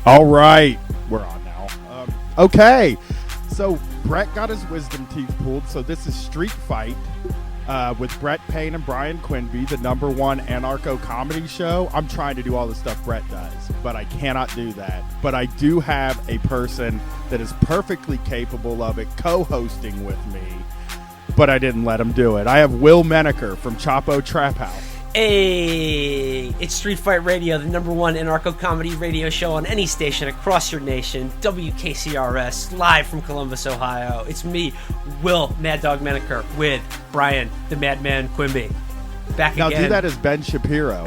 All right, we're on now. Okay, so Brett got his wisdom teeth pulled. So this is Street Fight with Brett Payne and Brian Quinby, the #1 anarcho comedy show. I'm trying to do all the stuff Brett does, but I cannot do that. But I do have a person that is perfectly capable of it co-hosting with me, but I didn't let him do it. I have Will Menaker from Chapo Trap House. Hey, it's Street Fight Radio, the #1 anarcho-comedy radio show on any station across your nation. WKCRS, live from Columbus, Ohio. It's me, Will Mad Dog Menaker, with Brian, the Madman Quimby. Back now again. Do that as Ben Shapiro.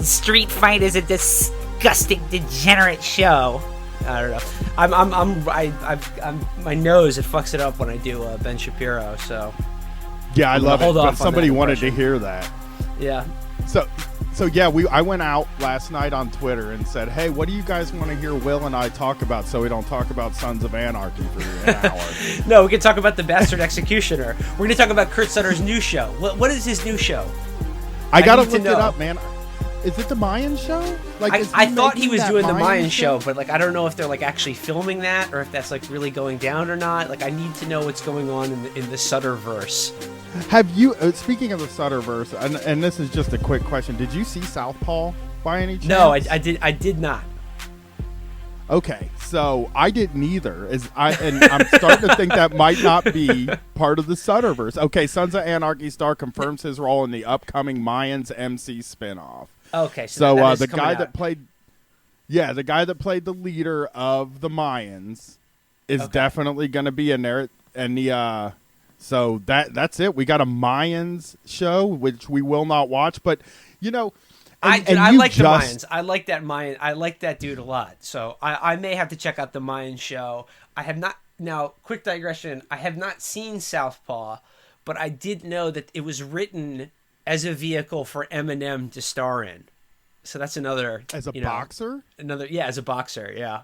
Street Fight is a disgusting, degenerate show. I don't know. I'm my nose, it fucks it up when I do Ben Shapiro, so... Yeah, I love it. But somebody wanted impression. to hear that. Yeah. So yeah, I went out last night on Twitter and said, "Hey, what do you guys want to hear Will and I talk about? So we don't talk about Sons of Anarchy for an hour." No, we can talk about the Bastard Executioner. We're going to talk about Kurt Sutter's new show. What is his new show? I gotta look it up, man. Is it the Mayan show? I thought he was doing the Mayan show, but I don't know if they're actually filming that or if that's really going down or not. I need to know what's going on in the Sutterverse. Have you? Speaking of the Sutterverse, and this is just a quick question: did you see Southpaw by any chance? No, I did not. Okay, so I didn't either. I'm starting to think that might not be part of the Sutterverse. Okay, Sons of Anarchy star confirms his role in the upcoming Mayans MC spinoff. Okay, so the guy that played the leader of the Mayans is definitely going to be in there, and so that's it. We got a Mayans show, which we will not watch, but I like the Mayans. I like that Mayan. I like that dude a lot. So I may have to check out the Mayan show. I have not. Now, quick digression. I have not seen Southpaw, but I did know that it was written as a vehicle for Eminem to star in. So that's another. As a boxer? As a boxer, yeah.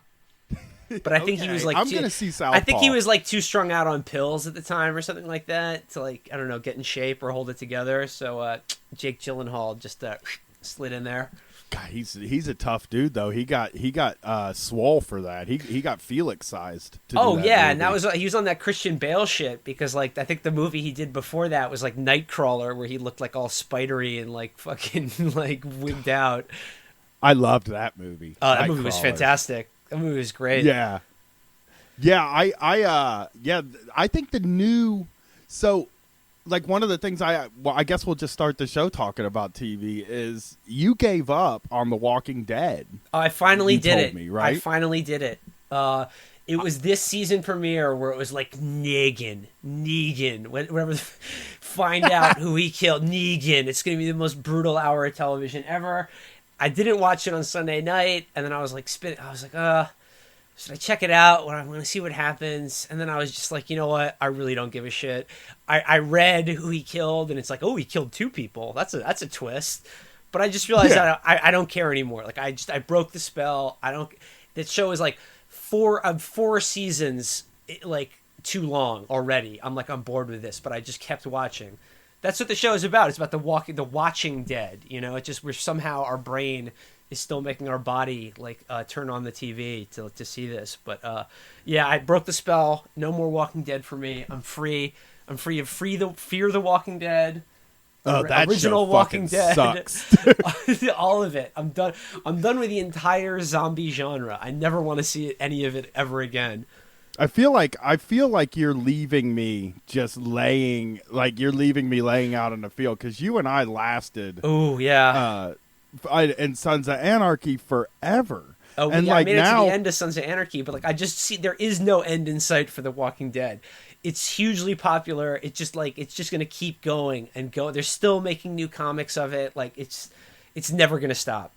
But I think he was I'm going to see Southpaw. I think he was too strung out on pills at the time or something like that to I don't know, get in shape or hold it together. So Jake Gyllenhaal just slid in there. God, he's a tough dude though. He got swole for that. He got Felix sized. Oh yeah, and he was on that Christian Bale shit because I think the movie he did before that was Nightcrawler, where he looked all spidery and fucking wigged out. I loved that movie. That movie was fantastic. That movie was great. Yeah. I think the new one of the things I guess we'll just start the show talking about TV is you gave up on The Walking Dead. I finally did it. Me, right? I finally did it. It was this season premiere where it was Negan, whatever. Find out who he killed. Negan. It's going to be the most brutal hour of television ever. I didn't watch it on Sunday night, and then I was spinning. I was should I check it out? I'm going to see what happens. And then I was just you know what? I really don't give a shit. I read who he killed, and it's he killed 2 people. That's a twist. But I just realized that I don't care anymore. I broke the spell. That show is 4 seasons, too long already. I'm I'm bored with this, but I just kept watching. That's what the show is about. It's about the watching dead. It's just we're somehow our brain is still making our body turn on the TV to see this. But I broke the spell. No more Walking Dead for me. I'm free. I'm free of Fear the Walking Dead. That original show Walking Dead sucks. All of it. I'm done. I'm done with the entire zombie genre. I never want to see any of it ever again. I feel like you're leaving me laying out in the field because you and I lasted. Oh yeah. And Sons of Anarchy forever. Oh, and I made it to the end of Sons of Anarchy, but I just see there is no end in sight for The Walking Dead. It's hugely popular. It's just it's just gonna keep going and go. They're still making new comics of it. It's never gonna stop.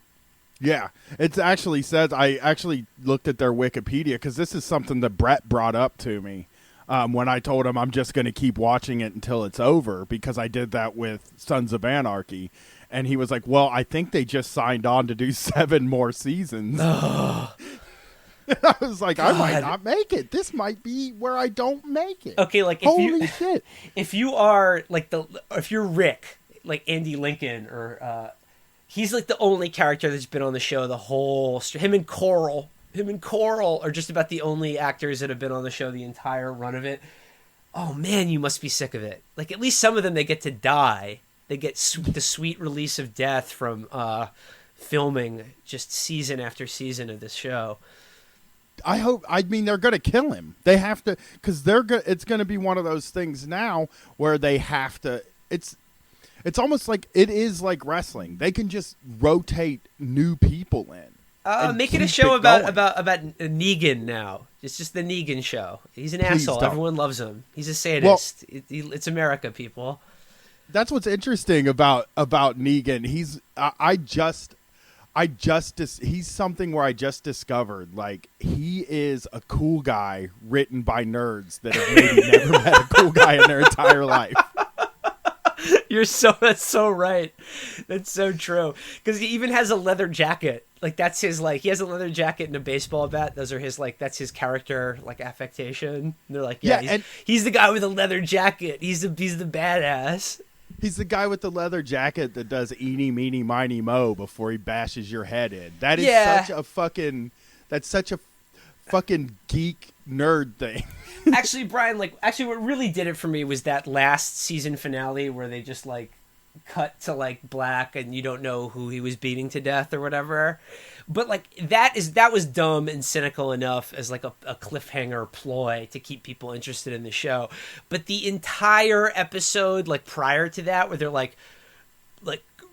Yeah, it actually says, I actually looked at their Wikipedia because this is something that Brett brought up to me when I told him I'm just going to keep watching it until it's over because I did that with Sons of Anarchy. And he was like, well, I think they just signed on to do 7 more seasons. Oh. I was like, God. I might not make it. This might be where I don't make it. Okay, holy shit. If you are if you're Rick, Andy Lincoln or He's like the only character that's been on the show the whole. Him and Coral are just about the only actors that have been on the show the entire run of it. Oh man, you must be sick of it. Like at least some of them, they get to die. They get the sweet release of death from filming just season after season of this show. I mean, they're going to kill him. They have to, because it's going to be one of those things now where they have to. It's almost like it is like wrestling. They can just rotate new people in. Make it a show about Negan now. It's just the Negan show. He's an asshole. Don't. Everyone loves him. He's a sadist. It's America, people. That's what's interesting about Negan. He's something where I just discovered, like, he is a cool guy written by nerds that have maybe never met a cool guy in their entire life. That's so right. That's so true. Because he even has a leather jacket. Like that's his, like, he has a leather jacket and a baseball bat. Those are his, like, that's his character, like, affectation. And they're like, he's the guy with a leather jacket. He's the badass. He's the guy with the leather jacket that does eeny, meeny, miny, mo before he bashes your head in. That is such a fucking geek nerd thing. Actually, Brian, what really did it for me was that last season finale where they just, like, cut to, like, black and you don't know who he was beating to death or whatever. But, like, that was dumb and cynical enough as, like, a cliffhanger ploy to keep people interested in the show. But the entire episode, like, prior to that, where they're like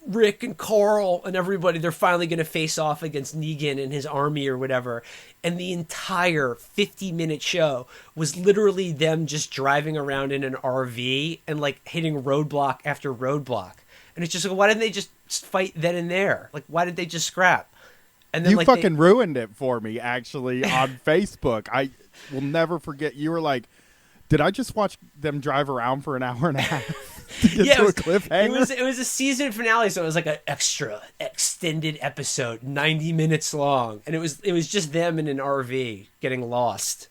Rick and Carl and everybody, they're finally going to face off against Negan and his army or whatever. And the entire 50-minute show was literally them just driving around in an RV and, like, hitting roadblock after roadblock. And it's just like, why didn't they just fight then and there? Like, why did they just scrap? And then, you like, fucking ruined it for me, actually, on Facebook. I will never forget. You were like, did I just watch them drive around for an hour and a half to get to a cliffhanger? It was a season finale, so it was like an extra extended episode, 90 minutes long. And it was just them in an RV getting lost.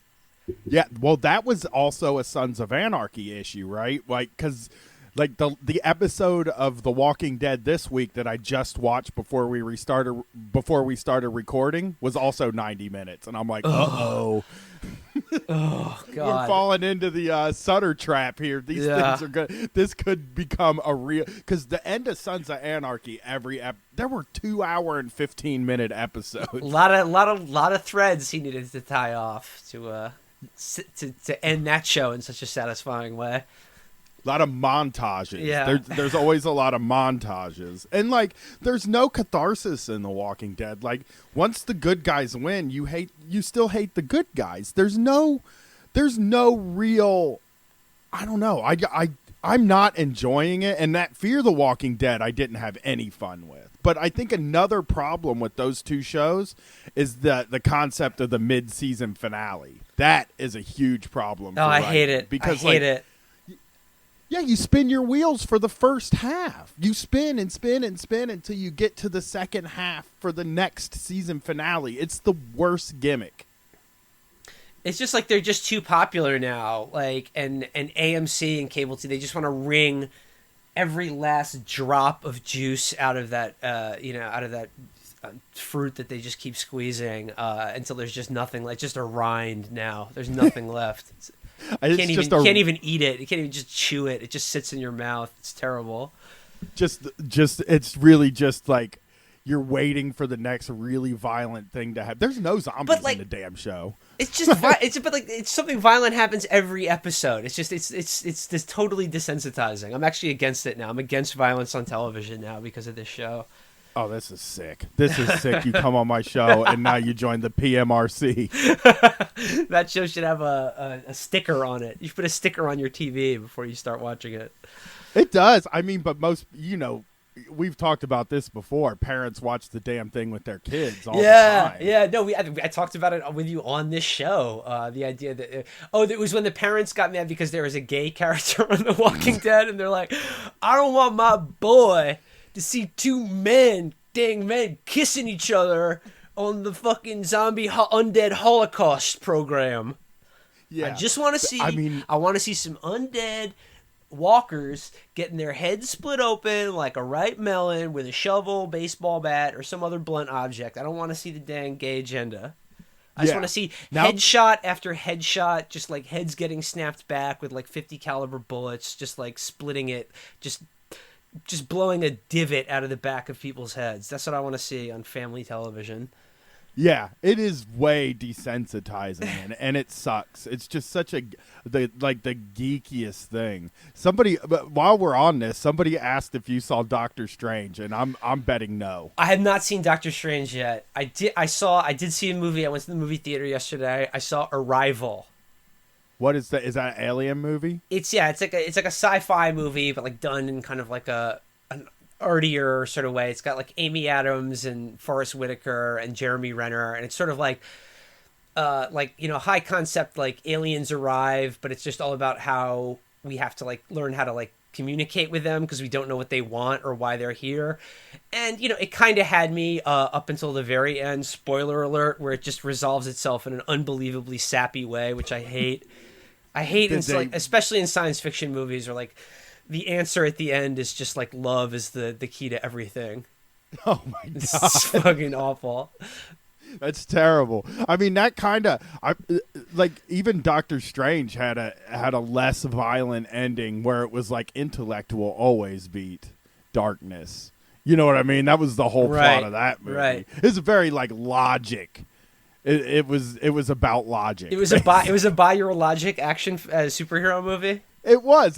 Yeah, well, that was also a Sons of Anarchy issue, right? Like, because... like the episode of The Walking Dead this week that I just watched before we started recording was also 90 minutes, and I'm like, oh God, we're falling into the Sutter trap here. These things are good. This could become a real, because the end of Sons of Anarchy, there were 2 hour and 15-minute episodes. A lot of threads he needed to tie off to end that show in such a satisfying way. A lot of montages. Yeah. There's always a lot of montages. And, like, there's no catharsis in The Walking Dead. Like, once the good guys win, you still hate the good guys. There's no real, I don't know. I'm not enjoying it. And that Fear the Walking Dead, I didn't have any fun with. But I think another problem with those two shows is the concept of the mid-season finale. That is a huge problem. I hate it. Because, I hate it. Yeah, you spin your wheels for the first half. You spin and spin and spin until you get to the second half for the next season finale. It's the worst gimmick. It's just like they're just too popular now. Like, and AMC and cable TV, they just want to wring every last drop of juice out of that, fruit that they just keep squeezing until there's just nothing. Like, just a rind now. There's nothing left. You can't even eat it. You can't even just chew it. It just sits in your mouth. It's terrible. Just it's really just like you're waiting for the next really violent thing to happen. There's no zombies in the damn show. It's just it's something violent happens every episode. It's this totally desensitizing. I'm actually against it now. I'm against violence on television now because of this show. Oh, this is sick. This is sick. You come on my show, and now you join the PMRC. That show should have a sticker on it. You should put a sticker on your TV before you start watching it. It does. I mean, but most, we've talked about this before. Parents watch the damn thing with their kids all the time. Yeah. No, I talked about it with you on this show. The idea that, it was when the parents got mad because there was a gay character on The Walking Dead, and they're like, I don't want my boy to see two men kissing each other on the fucking zombie undead Holocaust program. Yeah, I just want to see. I want to see some undead walkers getting their heads split open like a ripe melon with a shovel, baseball bat, or some other blunt object. I don't want to see the dang gay agenda. I just Yeah. want to see Now- headshot after headshot, just like heads getting snapped back with like 50 caliber bullets, just like splitting it, just blowing a divot out of the back of people's heads. That's what I want to see on family television. Yeah, it is way desensitizing, and it sucks. It's just such the geekiest thing. Somebody, but while we're on this, somebody asked if you saw Doctor Strange, and I'm betting no. I have not seen Doctor Strange yet. I did see a movie. I went to the movie theater yesterday. I saw Arrival. What is that? Is that an alien movie? It's like a sci-fi movie, but like done in kind of like an artier sort of way. It's got like Amy Adams and Forrest Whitaker and Jeremy Renner, and it's sort of like high concept, like aliens arrive, but it's just all about how we have to like learn how to like communicate with them because we don't know what they want or why they're here. And it kind of had me up until the very end, spoiler alert, where it just resolves itself in an unbelievably sappy way, which I hate. Like, especially in science fiction movies, where like the answer at the end is just like love is the key to everything. Oh my god, it's fucking awful. That's terrible. I mean, that kind of like even Doctor Strange had a less violent ending where it was like intellect will always beat darkness. You know what I mean? That was the whole plot of that movie. Right. It's very like logic. It was about logic. It was a buy your logic action superhero movie. It was.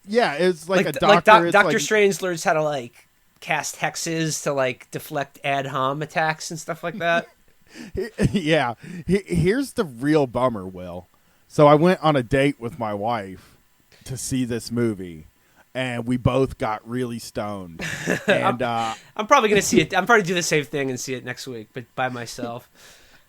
Yeah, it's like a doctor. Doctor Strange learns how to like cast hexes to like deflect ad hom attacks and stuff like that. Yeah. Here's the real bummer, Will. So I went on a date with my wife to see this movie, and we both got really stoned. And I'm probably gonna see it. I'm probably do the same thing and see it next week, but by myself.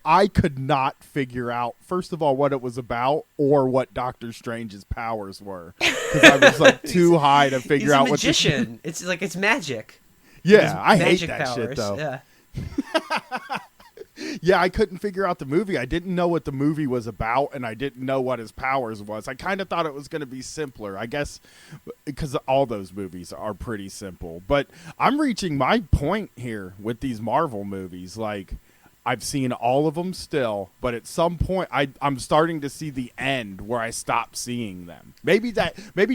I could not figure out, first of all, what it was about or what Doctor Strange's powers were, because I was like too high to figure out what. He's a magician. It's like it's magic. Yeah, I hate magic that shit powers. though. Yeah. Yeah, I couldn't figure out the movie. I didn't know what the movie was about, and I didn't know what his powers was. I kind of thought it was going to be simpler, I guess, because all those movies are pretty simple. But I'm reaching my point here with these Marvel movies. Like, I've seen all of them still, but at some point I'm starting to see the end where I stop seeing them. Maybe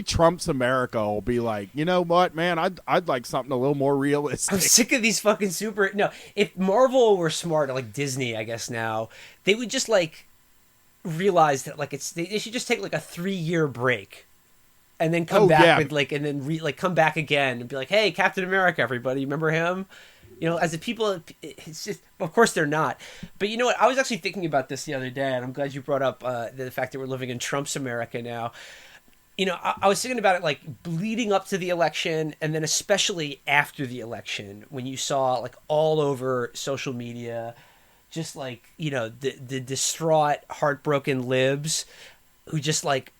Trump's America will be like, you know what, man, I'd like something a little more realistic. I'm sick of these fucking if Marvel were smart, like Disney, I guess now, they would just like realize that like they should just take like a 3-year break and then come back with like, and then come back again and be like, hey, Captain America, everybody, remember him? As the people, it's just, of course they're not. But you know what? I was actually thinking about this the other day, and I'm glad you brought up the fact that we're living in Trump's America now. I was thinking about it like leading up to the election, and then especially after the election, when you saw like all over social media, just like, the distraught, heartbroken libs who just like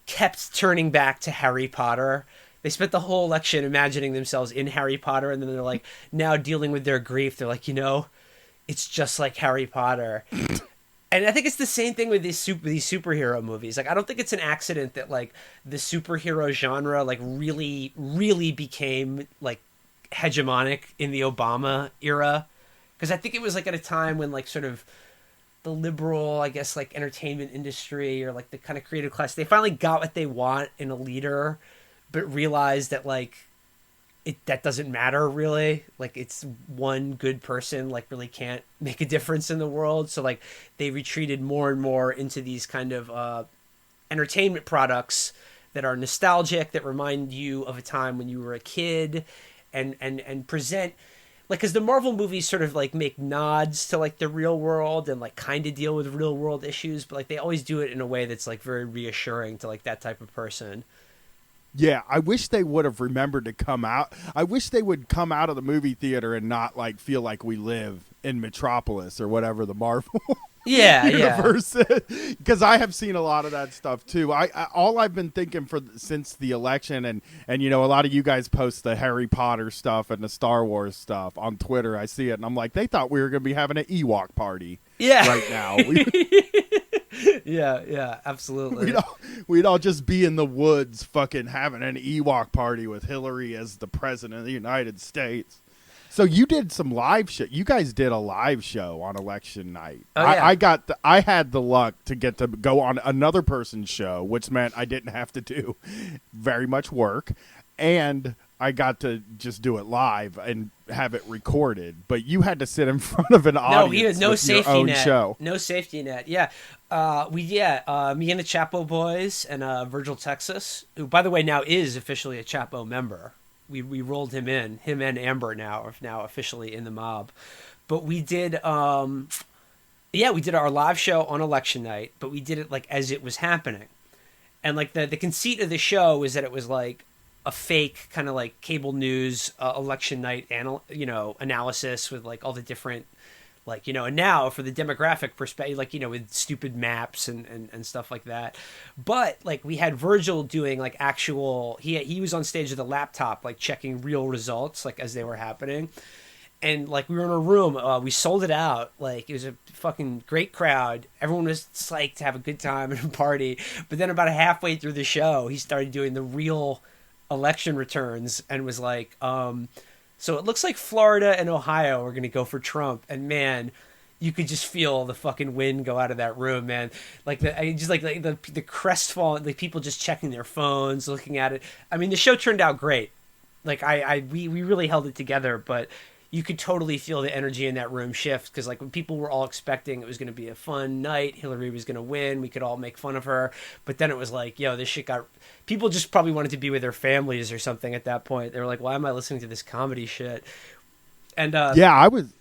kept turning back to Harry Potter. They spent the whole election imagining themselves in Harry Potter, and then they're like now dealing with their grief. They're like, it's just like Harry Potter. And I think it's the same thing with these superhero movies. Like, I don't think it's an accident that like the superhero genre like really, really became like hegemonic in the Obama era, because I think it was like at a time when like sort of the liberal, I guess, like entertainment industry or like the kind of creative class, they finally got what they want in a leader, but realized that like that doesn't matter really. Like, it's one good person like really can't make a difference in the world. So like they retreated more and more into these kind of entertainment products that are nostalgic, that remind you of a time when you were a kid, and present like, because the Marvel movies sort of like make nods to like the real world and like kind of deal with real world issues, but like they always do it in a way that's like very reassuring to like that type of person. Yeah, I wish they would have remembered to come out. I wish they would come out of the movie theater and not like feel like we live in Metropolis or whatever the Marvel universe is. Because I have seen a lot of that stuff too. All I've been thinking since the election, and a lot of you guys post the Harry Potter stuff and the Star Wars stuff on Twitter. I see it and I'm like, they thought we were going to be having an Ewok party right now. Yeah, absolutely. We'd all just be in the woods fucking having an Ewok party with Hillary as the president of the United States. So you did some live show. You guys did a live show on election night. Oh, yeah. I had the luck to get to go on another person's show, which meant I didn't have to do very much work, and I got to just do it live and have it recorded. But you had to sit in front of an audience. No with safety your own net. show. No safety net. Yeah. Me and the Chapo boys and Virgil Texas, who by the way now is officially a Chapo member. We rolled him in. Him and Amber now are now officially in the mob. But we did we did our live show on election night, but we did it like as it was happening. And like the conceit of the show was that it was like a fake kind of like cable news election night analysis with like all the different like, and now for the demographic perspective, like, with stupid maps and stuff like that. But like we had Virgil doing like actual, he was on stage with a laptop, like checking real results, like as they were happening. And like we were in a room, we sold it out. Like it was a fucking great crowd. Everyone was psyched to have a good time and a party. But then about halfway through the show, he started doing the real election returns and was like, so it looks like Florida and Ohio are going to go for Trump. And man, you could just feel the fucking wind go out of that room, man. Like the crestfallen, like people just checking their phones, looking at it. I mean, the show turned out great. Like we really held it together, but you could totally feel the energy in that room shift. Cause like when people were all expecting it was going to be a fun night, Hillary was going to win, we could all make fun of her. But then it was like, this shit got, people just probably wanted to be with their families or something at that point. They were like, why am I listening to this comedy shit? And I was.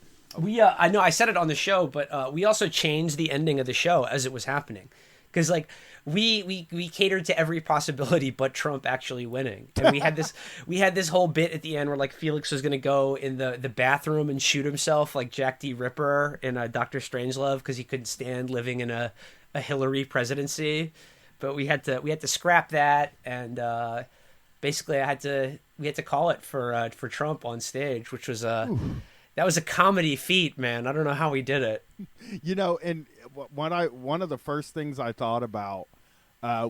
I know I said it on the show, but we also changed the ending of the show as it was happening. Cause like we catered to every possibility but Trump actually winning. And we had this whole bit at the end where like Felix was going to go in the bathroom and shoot himself like Jack D. Ripper in Dr. Strangelove because he couldn't stand living in a Hillary presidency. But we had to scrap that, and basically we had to call it for Trump on stage, which was that was a comedy feat, man. I don't know how we did it. And one of the first things I thought about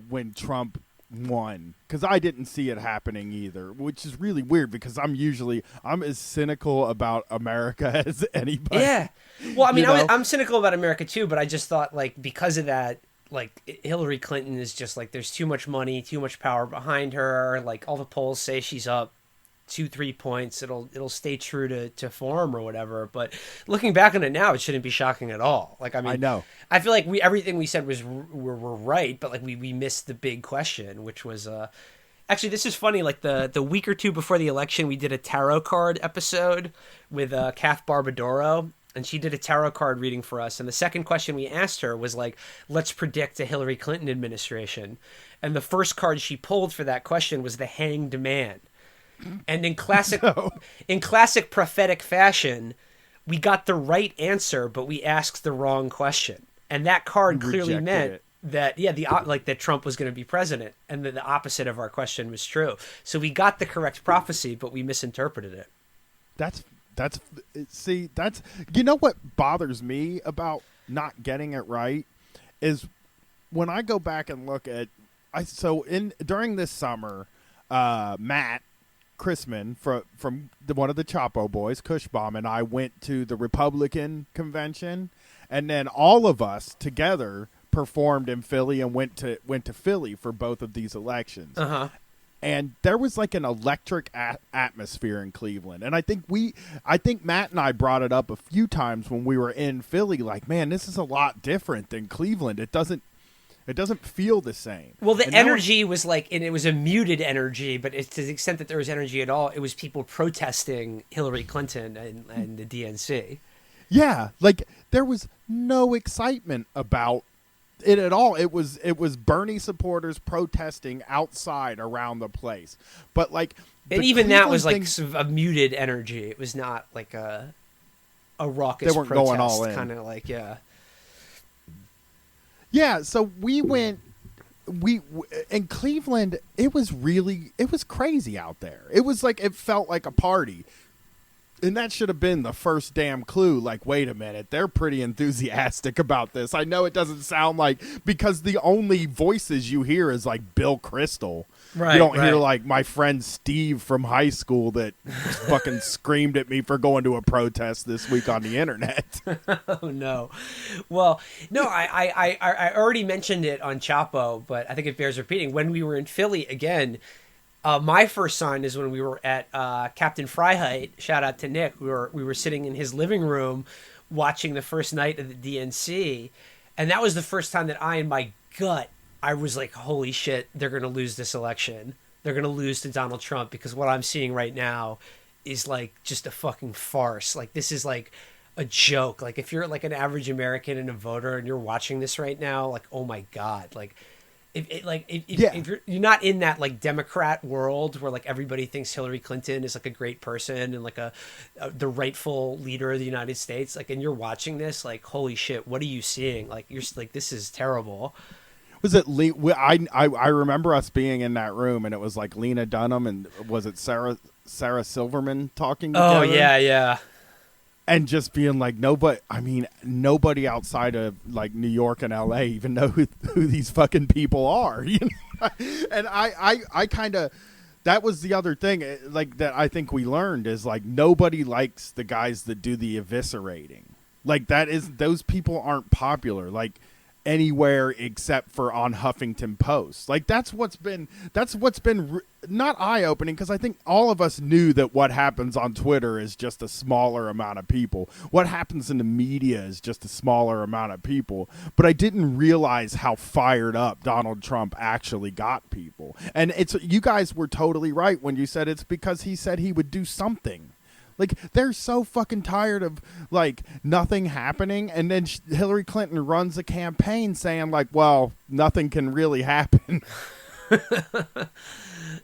when Trump won, because I didn't see it happening either, which is really weird because I'm as cynical about America as anybody. Yeah. Well, I mean, I'm cynical about America too, but I just thought like because of that, like Hillary Clinton is just like there's too much money, too much power behind her. Like all the polls say she's up 2-3 points. It'll stay true to form or whatever. But looking back on it now, it shouldn't be shocking at all. Like I mean, I know. I feel like everything we said were right, but like we missed the big question, which was actually this is funny. Like the week or two before the election, we did a tarot card episode with Kath Barbadoro. And she did a tarot card reading for us. And the second question we asked her was like, let's predict a Hillary Clinton administration. And the first card she pulled for that question was the Hanged Man. And in classic prophetic fashion, we got the right answer, but we asked the wrong question. And that card clearly meant that, that Trump was going to be president. And that the opposite of our question was true. So we got the correct prophecy, but we misinterpreted it. That's what bothers me about not getting it right is when I go back and look at during this summer, Matt Chrisman from one of the Chapo boys, Cushbomb, and I went to the Republican convention, and then all of us together performed in Philly and went to Philly for both of these elections. Uh-huh. And there was like an electric atmosphere in Cleveland. And I think Matt and I brought it up a few times when we were in Philly. Like, man, this is a lot different than Cleveland. It doesn't feel the same. Well, the energy was like, and it was a muted energy, but to the extent that there was energy at all, it was people protesting Hillary Clinton and the DNC. Yeah, like there was no excitement about it at all. It was Bernie supporters protesting outside around the place, but like, and even that was like sort of a muted energy. It was not like a raucous. They weren't protest, going all in. Kind of like yeah. So we went. In Cleveland, it was crazy out there. It was like it felt like a party. And that should have been the first damn clue. Like, wait a minute, they're pretty enthusiastic about this. I know it doesn't sound like, because the only voices you hear is like Bill Crystal. Right, you don't right. hear like my friend Steve from high school that fucking screamed at me for going to a protest this week on the internet. Oh no. Well, no, I already mentioned it on Chapo, but I think it bears repeating. When we were in Philly again, my first sign is when we were at Captain Freiheit. Shout out to Nick. We were sitting in his living room watching the first night of the DNC, and that was the first time that in my gut, I was like, holy shit, they're going to lose this election. They're going to lose to Donald Trump, because what I'm seeing right now is like just a fucking farce. Like, this is like a joke. Like, if you're like an average American and a voter and you're watching this right now, like, oh my God, like, if you're not in that like Democrat world where like everybody thinks Hillary Clinton is like a great person and like the rightful leader of the United States, like, and you're watching this, like, holy shit, what are you seeing? Like, you're like, this is terrible. Was it I remember us being in that room, and it was like Lena Dunham, and was it Sarah Silverman talking together? Oh yeah. And just being like, nobody outside of like New York and LA even know who these fucking people are, you know? And I kind of, that was the other thing, like, that I think we learned is like, nobody likes the guys that do the eviscerating. Like, those people aren't popular, like, anywhere except for on Huffington Post. Like, that's what's been not eye-opening, because I think all of us knew that what happens on Twitter is just a smaller amount of people. What happens in the media is just a smaller amount of people. But I didn't realize how fired up Donald Trump actually got people. And you guys were totally right when you said it's because he said he would do something. Like, they're so fucking tired of, like, nothing happening. And then Hillary Clinton runs a campaign saying, like, well, nothing can really happen.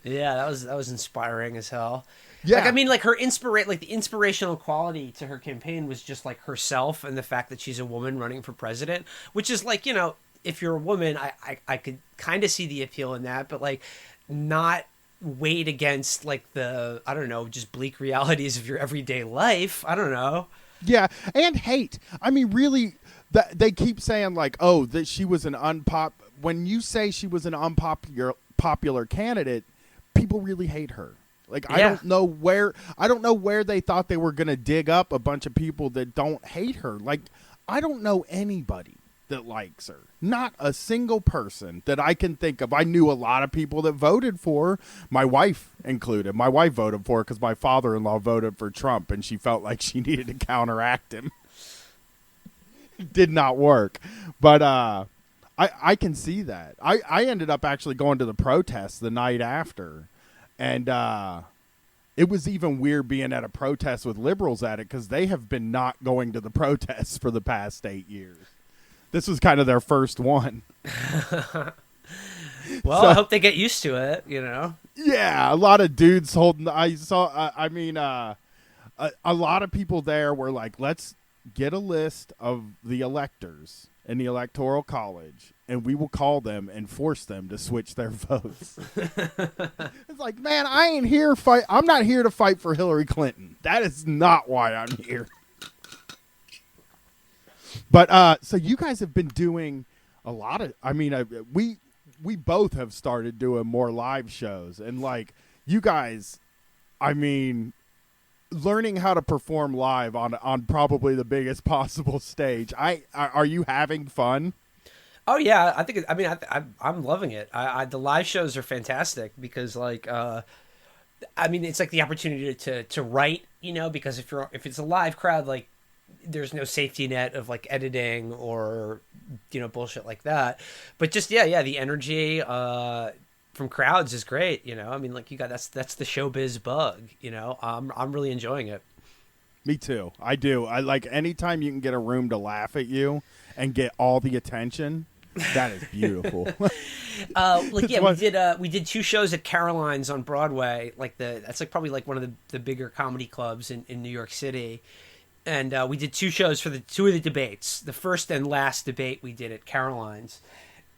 Yeah, that was inspiring as hell. Yeah. Like, I mean, like, the inspirational quality to her campaign was just, like, herself and the fact that she's a woman running for president, which is, like, you know, if you're a woman, I could kind of see the appeal in that, but, like, not weighed against like the, I don't know, just bleak realities of your everyday life. I don't know. Yeah, and hate. I mean, really, they keep saying like, oh, that she was when you say she was an unpopular candidate, people really hate her. Like, yeah. I don't know where they thought they were going to dig up a bunch of people that don't hate her. Like, I don't know anybody that likes her. Not a single person that I can think of. I knew a lot of people that voted for her, my wife included. My wife voted for her because my father-in-law voted for Trump, and she felt like she needed to counteract him. It did not work. But I can see that. I ended up actually going to the protest the night after, and it was even weird being at a protest with liberals at it, because they have been not going to the protests for the past 8 years. This was kind of their first one. Well, I hope they get used to it, you know? Yeah, a lot of dudes holding... a lot of people there were like, let's get a list of the electors in the Electoral College, and we will call them and force them to switch their votes. It's like, man, I'm not here to fight for Hillary Clinton. That is not why I'm here. But so you guys have been doing a lot of, we both have started doing more live shows, and like, you guys, I mean, learning how to perform live on probably the biggest possible stage. Are you having fun? Oh yeah, I think. I'm loving it. The live shows are fantastic because, like, it's like the opportunity to write. You know, because if it's a live crowd, like, there's no safety net of like editing or, you know, bullshit like that. But just the energy from crowds is great. You know, I mean, like, that's the showbiz bug. You know, I'm really enjoying it. Me too. I do. I like anytime you can get a room to laugh at you and get all the attention. That is beautiful. We did 2 shows at Caroline's on Broadway. That's like probably like one of the bigger comedy clubs in New York City. And we did 2 shows for 2 of the debates. The first and last debate we did at Caroline's.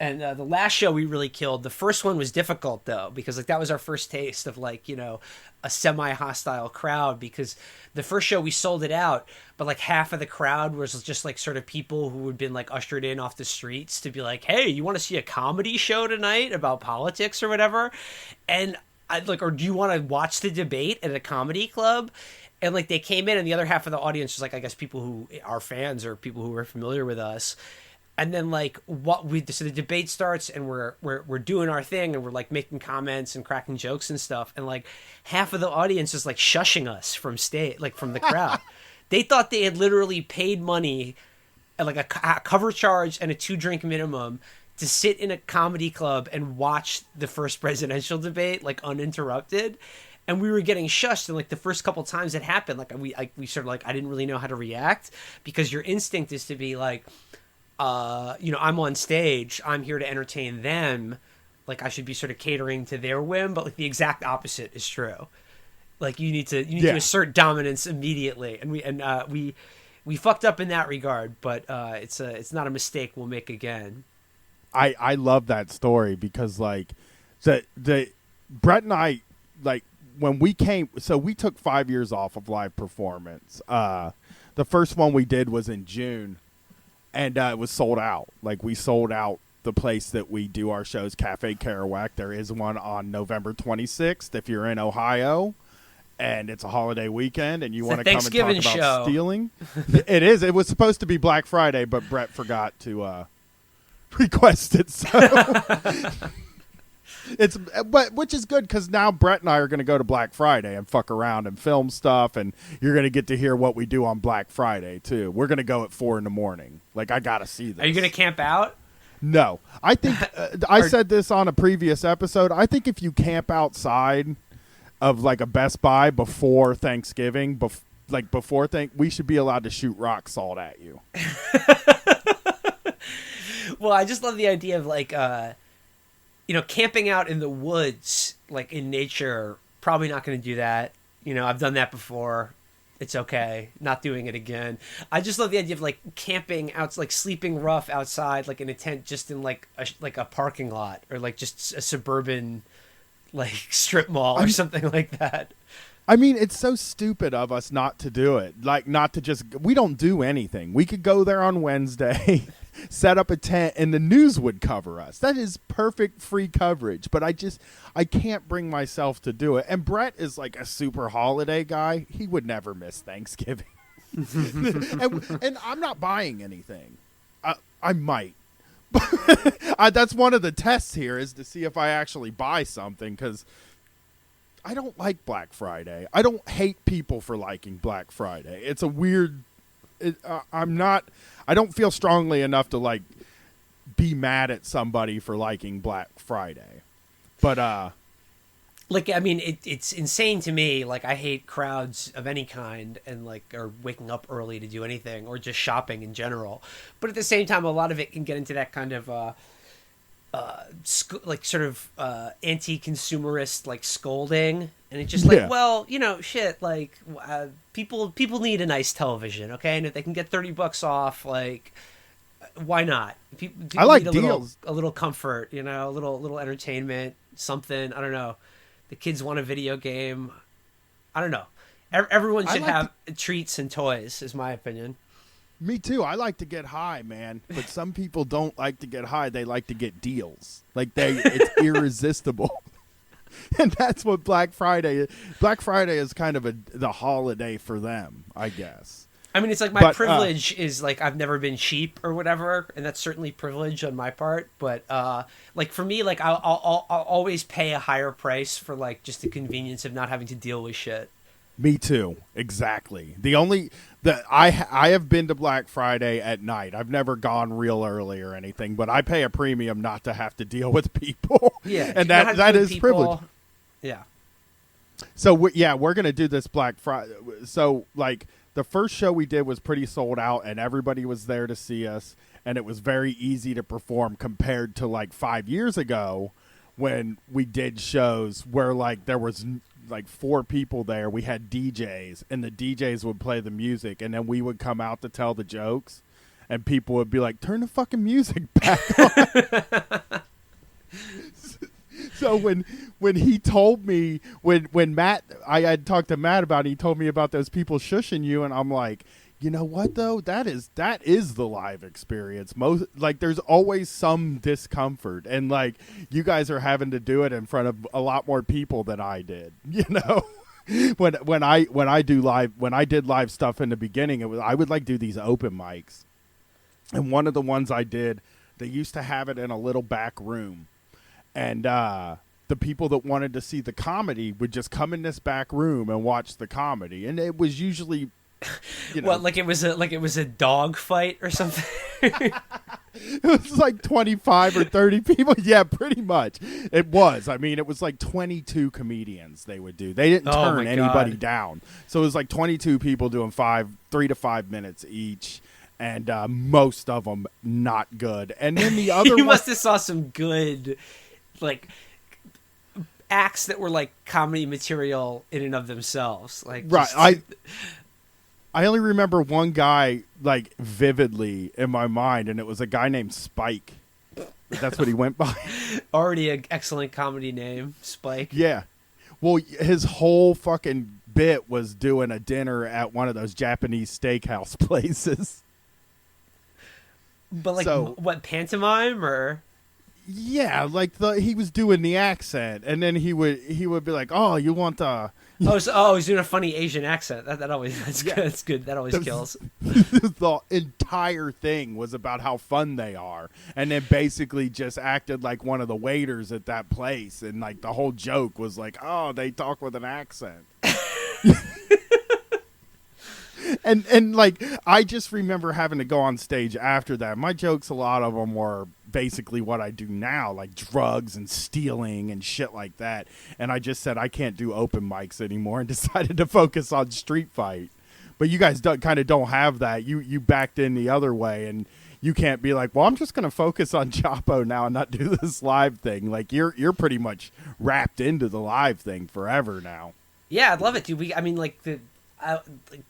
And the last show we really killed. The first one was difficult though, because like that was our first taste of like, you know, a semi-hostile crowd, because the first show we sold it out, but like half of the crowd was just like sort of people who had been like ushered in off the streets to be like, hey, you want to see a comedy show tonight about politics or whatever? And I like, or do you want to watch the debate at a comedy club? And like they came in, and the other half of the audience was like, I guess people who are fans or people who are familiar with us. And then like so the debate starts, and we're doing our thing, and we're like making comments and cracking jokes and stuff, and like half of the audience is like shushing us from from the crowd. They thought they had literally paid money at like a cover charge and a 2-drink minimum to sit in a comedy club and watch the first presidential debate like uninterrupted. And we were getting shushed, and like the first couple times it happened, like we sort of like, I didn't really know how to react, because your instinct is to be like, you know, I'm on stage, I'm here to entertain them, like I should be sort of catering to their whim, but like the exact opposite is true. Like you need to assert dominance immediately, and we fucked up in that regard, but it's not a mistake we'll make again. I love that story, because like the Brett and I, like when we came, so we took 5 years off of live performance. The first one we did was in June. And it was sold out. Like, we sold out the place that we do our shows, Cafe Kerouac. There is one on November 26th if you're in Ohio, and it's a holiday weekend, and you want to come and talk about stealing. It is. It was supposed to be Black Friday, but Brett forgot to request it. So which is good, because now Brett and I are going to go to Black Friday and fuck around and film stuff, and you're going to get to hear what we do on Black Friday too. We're going to go at 4 a.m. Like, I got to see this. Are you going to camp out? No, I think I said this on a previous episode. I think if you camp outside of like a Best Buy before Thanksgiving, we should be allowed to shoot rock salt at you. Well, I just love the idea of like, you know, camping out in the woods, like in nature. Probably not going to do that. You know, I've done that before. It's okay. Not doing it again. I just love the idea of like camping out, like sleeping rough outside, like in a tent, just in like a parking lot, or like just a suburban like strip mall or something like that. I mean, it's so stupid of us not to do it. Like, not to just, we don't do anything. We could go there on Wednesday, set up a tent, and the news would cover us. That is perfect free coverage. But I can't bring myself to do it. And Brett is like a super holiday guy. He would never miss Thanksgiving. and I'm not buying anything. I might. That's one of the tests here, is to see if I actually buy something, because I don't like Black Friday. I don't hate people for liking Black Friday. It's a weird. I don't feel strongly enough to like be mad at somebody for liking Black Friday, but like, I mean, it's insane to me. Like, I hate crowds of any kind, and like, or waking up early to do anything, or just shopping in general. But at the same time, a lot of it can get into that kind of like sort of anti-consumerist like scolding, and it's just like, well, you know, shit, like people need a nice television, okay, and if they can get $30 off, like, why not? People I like need deals, a little comfort, you know, a little entertainment, something. I don't know. The kids want a video game. I don't know. Everyone should have treats and toys, is my opinion. Me too. I like to get high, man. But some people don't like to get high. They like to get deals. Like, it's irresistible. And that's what Black Friday is. Black Friday is kind of the holiday for them, I guess. I mean, it's like my privilege is like, I've never been cheap or whatever, and that's certainly privilege on my part. But like for me, like I'll always pay a higher price for like just the convenience of not having to deal with shit. Me too. Exactly. I have been to Black Friday at night. I've never gone real early or anything, but I pay a premium not to have to deal with people. Yeah, and that is privilege. Yeah. So we're gonna do this Black Friday. So like the first show we did was pretty sold out, and everybody was there to see us, and it was very easy to perform compared to like 5 years ago when we did shows where like there was like 4 people there. We had DJs, and the DJs would play the music, and then we would come out to tell the jokes, and people would be like, turn the fucking music back on. So when he told me, when Matt, I had talked to Matt about it, he told me about those people shushing you, and I'm like, you know what though? That is the live experience. Most, like, there's always some discomfort, and like you guys are having to do it in front of a lot more people than I did. You know, when I did live stuff in the beginning, I would like do these open mics, and one of the ones I did, they used to have it in a little back room, and the people that wanted to see the comedy would just come in this back room and watch the comedy, and it was usually. You know, What, like it was a dog fight or something? it was like 25 or 30 people. Yeah, pretty much. It was. I mean, it was like 22 comedians they would do. They didn't turn anybody down. So it was like 22 people doing 3 to 5 minutes each, and most of them not good. And then the other You must have saw some good, like, acts that were like comedy material in and of themselves. Like, right. I only remember one guy, like, vividly in my mind, and it was a guy named Spike. That's what he went by. Already an excellent comedy name, Spike. Yeah. Well, his whole fucking bit was doing a dinner at one of those Japanese steakhouse places. But, like, what, pantomime or? Yeah, like he was doing the accent, and then he would be like, "Oh, you want he's doing a funny Asian accent. That's good. That's good. That always kills. The entire thing was about how fun they are, and then basically just acted like one of the waiters at that place, and like the whole joke was like, "Oh, they talk with an accent." And like, I just remember having to go on stage after that. My jokes, a lot of them were basically what I do now, like drugs and stealing and shit like that. And I just said I can't do open mics anymore and decided to focus on street fight. But you guys kind of don't have that. You backed in the other way, and you can't be like, well, I'm just going to focus on Chapo now and not do this live thing. Like, you're pretty much wrapped into the live thing forever now. Yeah, I'd love it, dude. I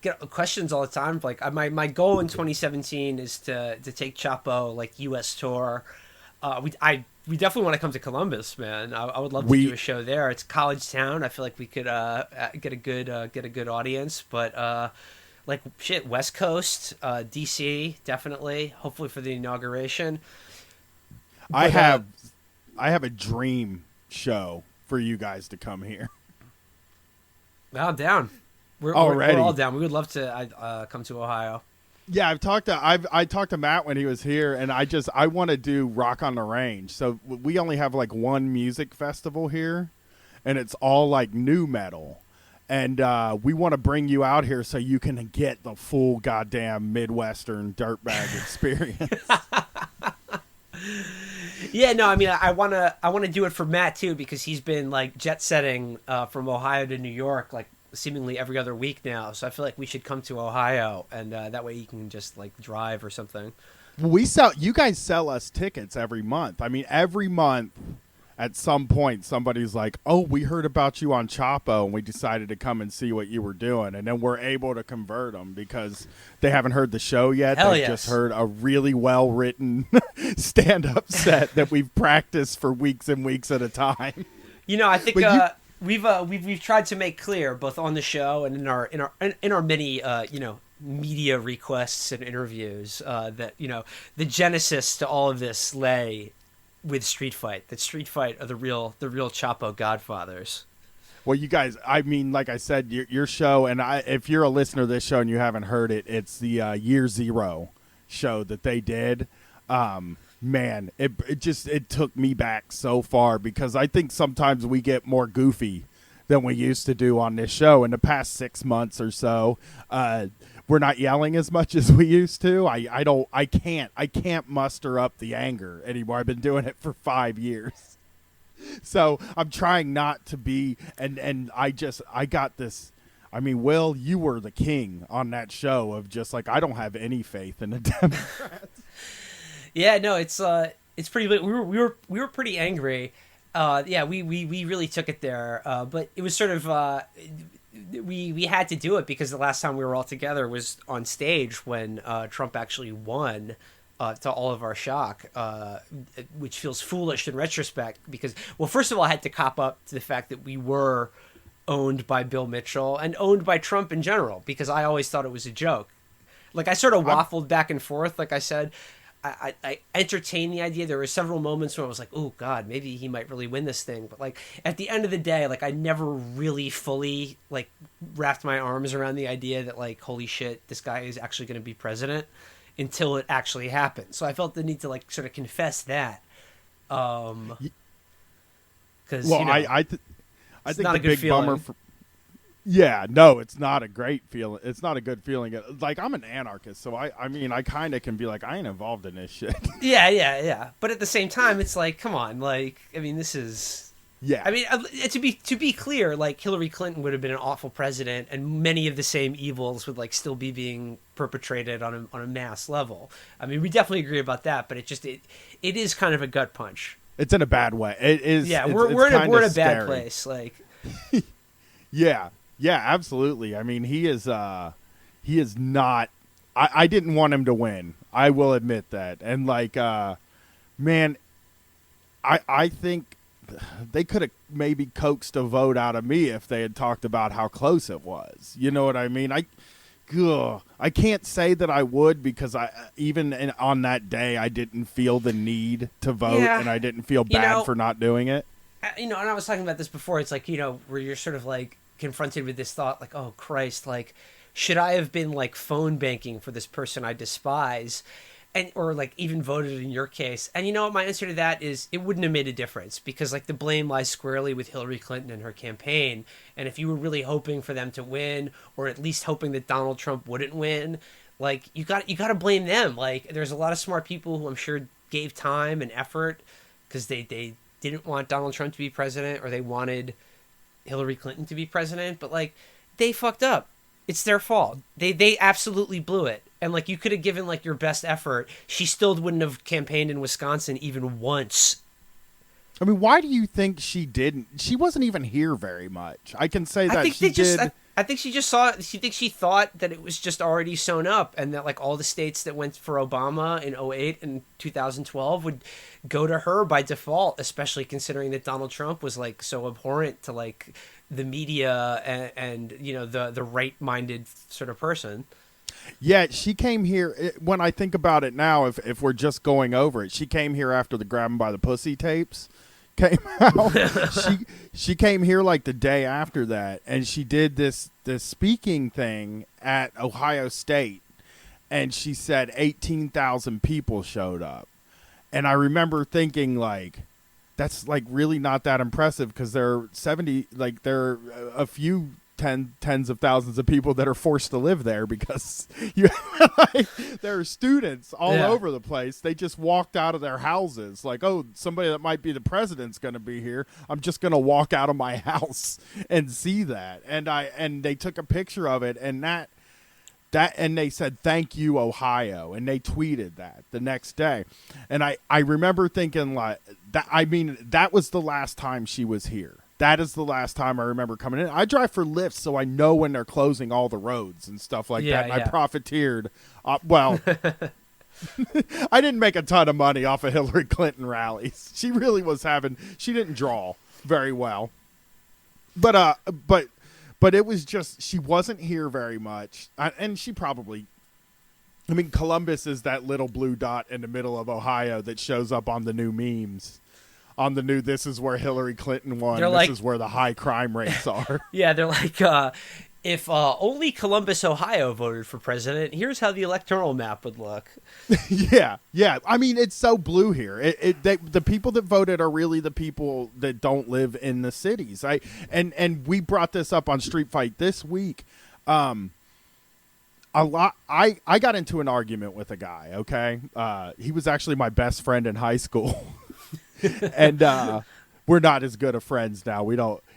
get questions all the time. Like, my goal in 2017 is to take Chapo, like, U.S. tour. We definitely want to come to Columbus, man. I would love to do a show there. It's a college town. I feel like we could get a good audience. But like, shit, West Coast, D.C. definitely. Hopefully for the inauguration. I have a dream show for you guys to come here. I'm down. We're all down. We would love to come to Ohio. Yeah, I talked to Matt when he was here, and I want to do Rock on the Range. So we only have like one music festival here, and it's all like new metal. And we want to bring you out here so you can get the full goddamn Midwestern dirtbag experience. Yeah, no, I mean, I wanna do it for Matt too, because he's been like jet setting from Ohio to New York like seemingly every other week now. So I feel like we should come to Ohio, and that way you can just like drive or something. You guys sell us tickets every month. I mean, every month at some point somebody's like, oh, we heard about you on Chapo and we decided to come and see what you were doing. And then we're able to convert them because they haven't heard the show yet. They've just heard a really well-written stand-up set that we've practiced for weeks and weeks at a time. You know, I think we've tried to make clear both on the show and in our many media requests and interviews that, you know, the genesis to all of this lay with Street Fight. That Street Fight are the real Chapo godfathers. Well, you guys, I mean, like I said, your show, and if you're a listener to this show and you haven't heard it, it's the Year Zero show that they did. Man, it took me back so far, because I think sometimes we get more goofy than we used to do on this show. In the past 6 months or so, we're not yelling as much as we used to. I can't muster up the anger anymore. I've been doing it for 5 years. So I'm trying not to be, and I got this. I mean, Will, you were the king on that show of just like, I don't have any faith in the Democrats. Yeah, no, it's pretty. We were pretty angry. Yeah, we really took it there. But it was sort of we had to do it because the last time we were all together was on stage when Trump actually won. To all of our shock, which feels foolish in retrospect because, well, first of all, I had to cop up to the fact that we were owned by Bill Mitchell and owned by Trump in general because I always thought it was a joke. Like I sort of waffled back and forth. Like I said, I entertained the idea. There were several moments where I was like, oh God, maybe he might really win this thing. But like at the end of the day, like I never really fully like wrapped my arms around the idea that like, holy shit, this guy is actually going to be president until it actually happened. So I felt the need to like sort of confess that. Because well, you know, I think not the a good big feeling. bummer. Yeah, no, it's not a great feeling. It's not a good feeling. Like I'm an anarchist, so I mean, I kind of can be like, I ain't involved in this shit. Yeah. But at the same time, it's like, come on, like, I mean, this is. Yeah. I mean, to be clear, like Hillary Clinton would have been an awful president, and many of the same evils would like still be being perpetrated on a mass level. I mean, we definitely agree about that, but it is kind of a gut punch. It's in a bad way. It is. Yeah, it's we're in a bad scary. place. Like, yeah, absolutely. I mean, he is not. I didn't want him to win. I will admit that. And like, man, I think they could have maybe coaxed a vote out of me if they had talked about how close it was. You know what I mean? I can't say that I would because on that day I didn't feel the need to vote and I didn't feel bad for not doing it. You know, and I was talking about this before. It's like, you know, where you're sort of like confronted with this thought like, oh Christ, like should I have been like phone banking for this person I despise? And or like even voted in your case. And you know what my answer to that is it wouldn't have made a difference because like the blame lies squarely with Hillary Clinton and her campaign. And if you were really hoping for them to win or at least hoping that Donald Trump wouldn't win, like you got to blame them. Like there's a lot of smart people who I'm sure gave time and effort because they didn't want Donald Trump to be president or they wanted Hillary Clinton to be president, but like they fucked up. It's their fault. They absolutely blew it. And like you could have given like your best effort. She still wouldn't have campaigned in Wisconsin even once. I mean, why do you think she didn't? She wasn't even here very much. I can say that I think she did. I think she just saw. She thought that it was just already sewn up, and that like all the states that went for Obama in 2008 and 2012 would go to her by default. Especially considering that Donald Trump was like so abhorrent to like the media and you know the right-minded sort of person. Yeah, she came here. When I think about it now, if we're just going over it, she came here after the Grab 'em by the Pussy tapes came out. she came here like the day after that, and she did this speaking thing at Ohio State, and she said 18,000 people showed up, and I remember thinking like, that's like really not that impressive because there are a few tens of thousands of people that are forced to live there because there are students all over the place. They just walked out of their houses like, oh, somebody that might be the president's going to be here. I'm just going to walk out of my house and see that. And they took a picture of it and and they said, thank you, Ohio. And they tweeted that the next day. And I remember thinking like that. I mean, that was the last time she was here. That is the last time I remember coming in. I drive for Lyft, so I know when they're closing all the roads and stuff like that. And I profiteered. Well, I didn't make a ton of money off of Hillary Clinton rallies. She really was she didn't draw very well. But it was just, she wasn't here very much. And she probably, I mean, Columbus is that little blue dot in the middle of Ohio that shows up on the new memes. On the new, this is where Hillary Clinton won. This is where the high crime rates are. Yeah, they're like, if only Columbus, Ohio voted for president, here's how the electoral map would look. Yeah. I mean, it's so blue here. The people that voted are really the people that don't live in the cities. And we brought this up on Street Fight this week. A lot. I got into an argument with a guy. Okay, he was actually my best friend in high school. And we're not as good of friends now.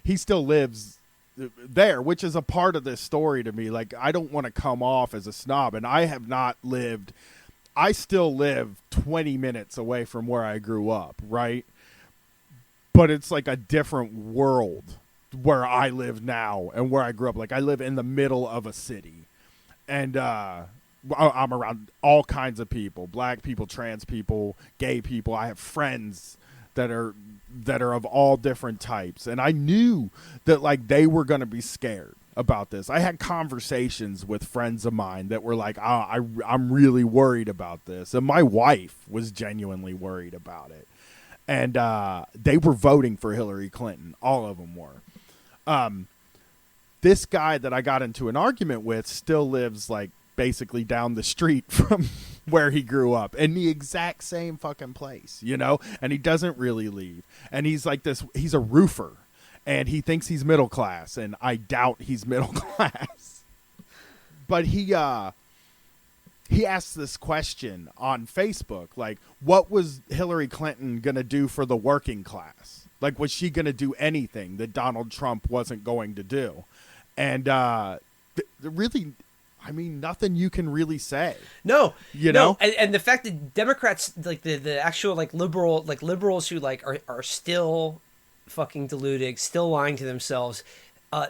He still lives there, which is a part of this story to me. Like, I don't want to come off as a snob, and I still live 20 minutes away from where I grew up, right? But it's like a different world where I live now and where I grew up. Like I live in the middle of a city, and I'm around all kinds of people: black people, trans people, gay people. I have friends that are of all different types, and I knew that like they were going to be scared about this. I had conversations with friends of mine that were like, I'm really worried about this, and my wife was genuinely worried about it, and they were voting for Hillary Clinton. All of them were. This guy that I got into an argument with still lives like basically down the street from where he grew up in the exact same fucking place, you know, and he doesn't really leave. And he's like he's a roofer, and he thinks he's middle class, and I doubt he's middle class. But he asked this question on Facebook, like, what was Hillary Clinton going to do for the working class? Like, was she going to do anything that Donald Trump wasn't going to do? And really, I mean, nothing you can really say. No, you know, and the fact that Democrats, like the actual like liberals who like are still fucking deluded, still lying to themselves.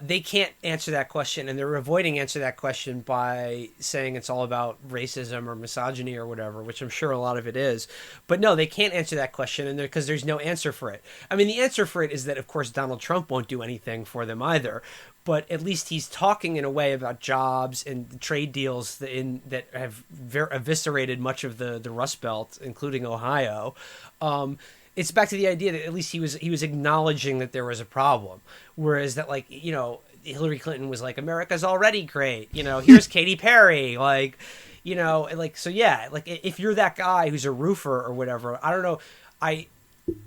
They can't answer that question, and they're avoiding answer that question by saying it's all about racism or misogyny or whatever, which I'm sure a lot of it is. But no, they can't answer that question, and because there's no answer for it. I mean, the answer for it is that, of course, Donald Trump won't do anything for them either. But at least he's talking in a way about jobs and trade deals that have eviscerated much of the Rust Belt, including Ohio. It's back to the idea that at least he was acknowledging that there was a problem, whereas that, like, you know, Hillary Clinton was like, America's already great, you know, here's Katy Perry, like, you know, like, so yeah, like if you're that guy who's a roofer or whatever, I don't know, I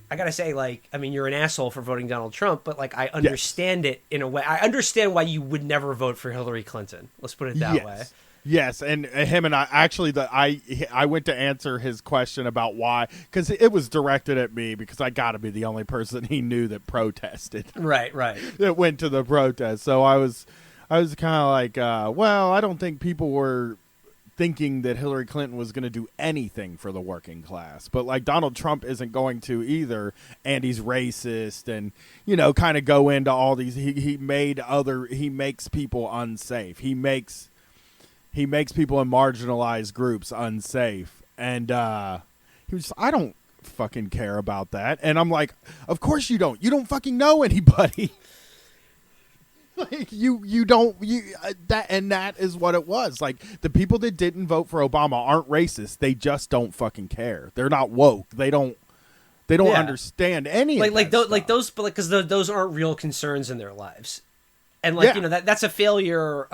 gotta say, like, I mean, you're an asshole for voting Donald Trump, but like I understand it in a way. I understand why you would never vote for Hillary Clinton. Let's put it that way. Yes, and him and I actually, I went to answer his question about why, because it was directed at me, because I got to be the only person he knew that protested. Right. That went to the protest. So I was kind of like, well, I don't think people were thinking that Hillary Clinton was going to do anything for the working class, but like Donald Trump isn't going to either, and he's racist, and you know, kind of go into all these. He makes people unsafe. He makes people in marginalized groups unsafe. And he was, I don't fucking care about that. And I'm like, of course you don't. You don't fucking know anybody. Like that is what it was. Like, the people that didn't vote for Obama aren't racist. They just don't fucking care. They're not woke. They don't understand any of that stuff. Like those, but like, because those aren't real concerns in their lives. And like, you know, that's a failure,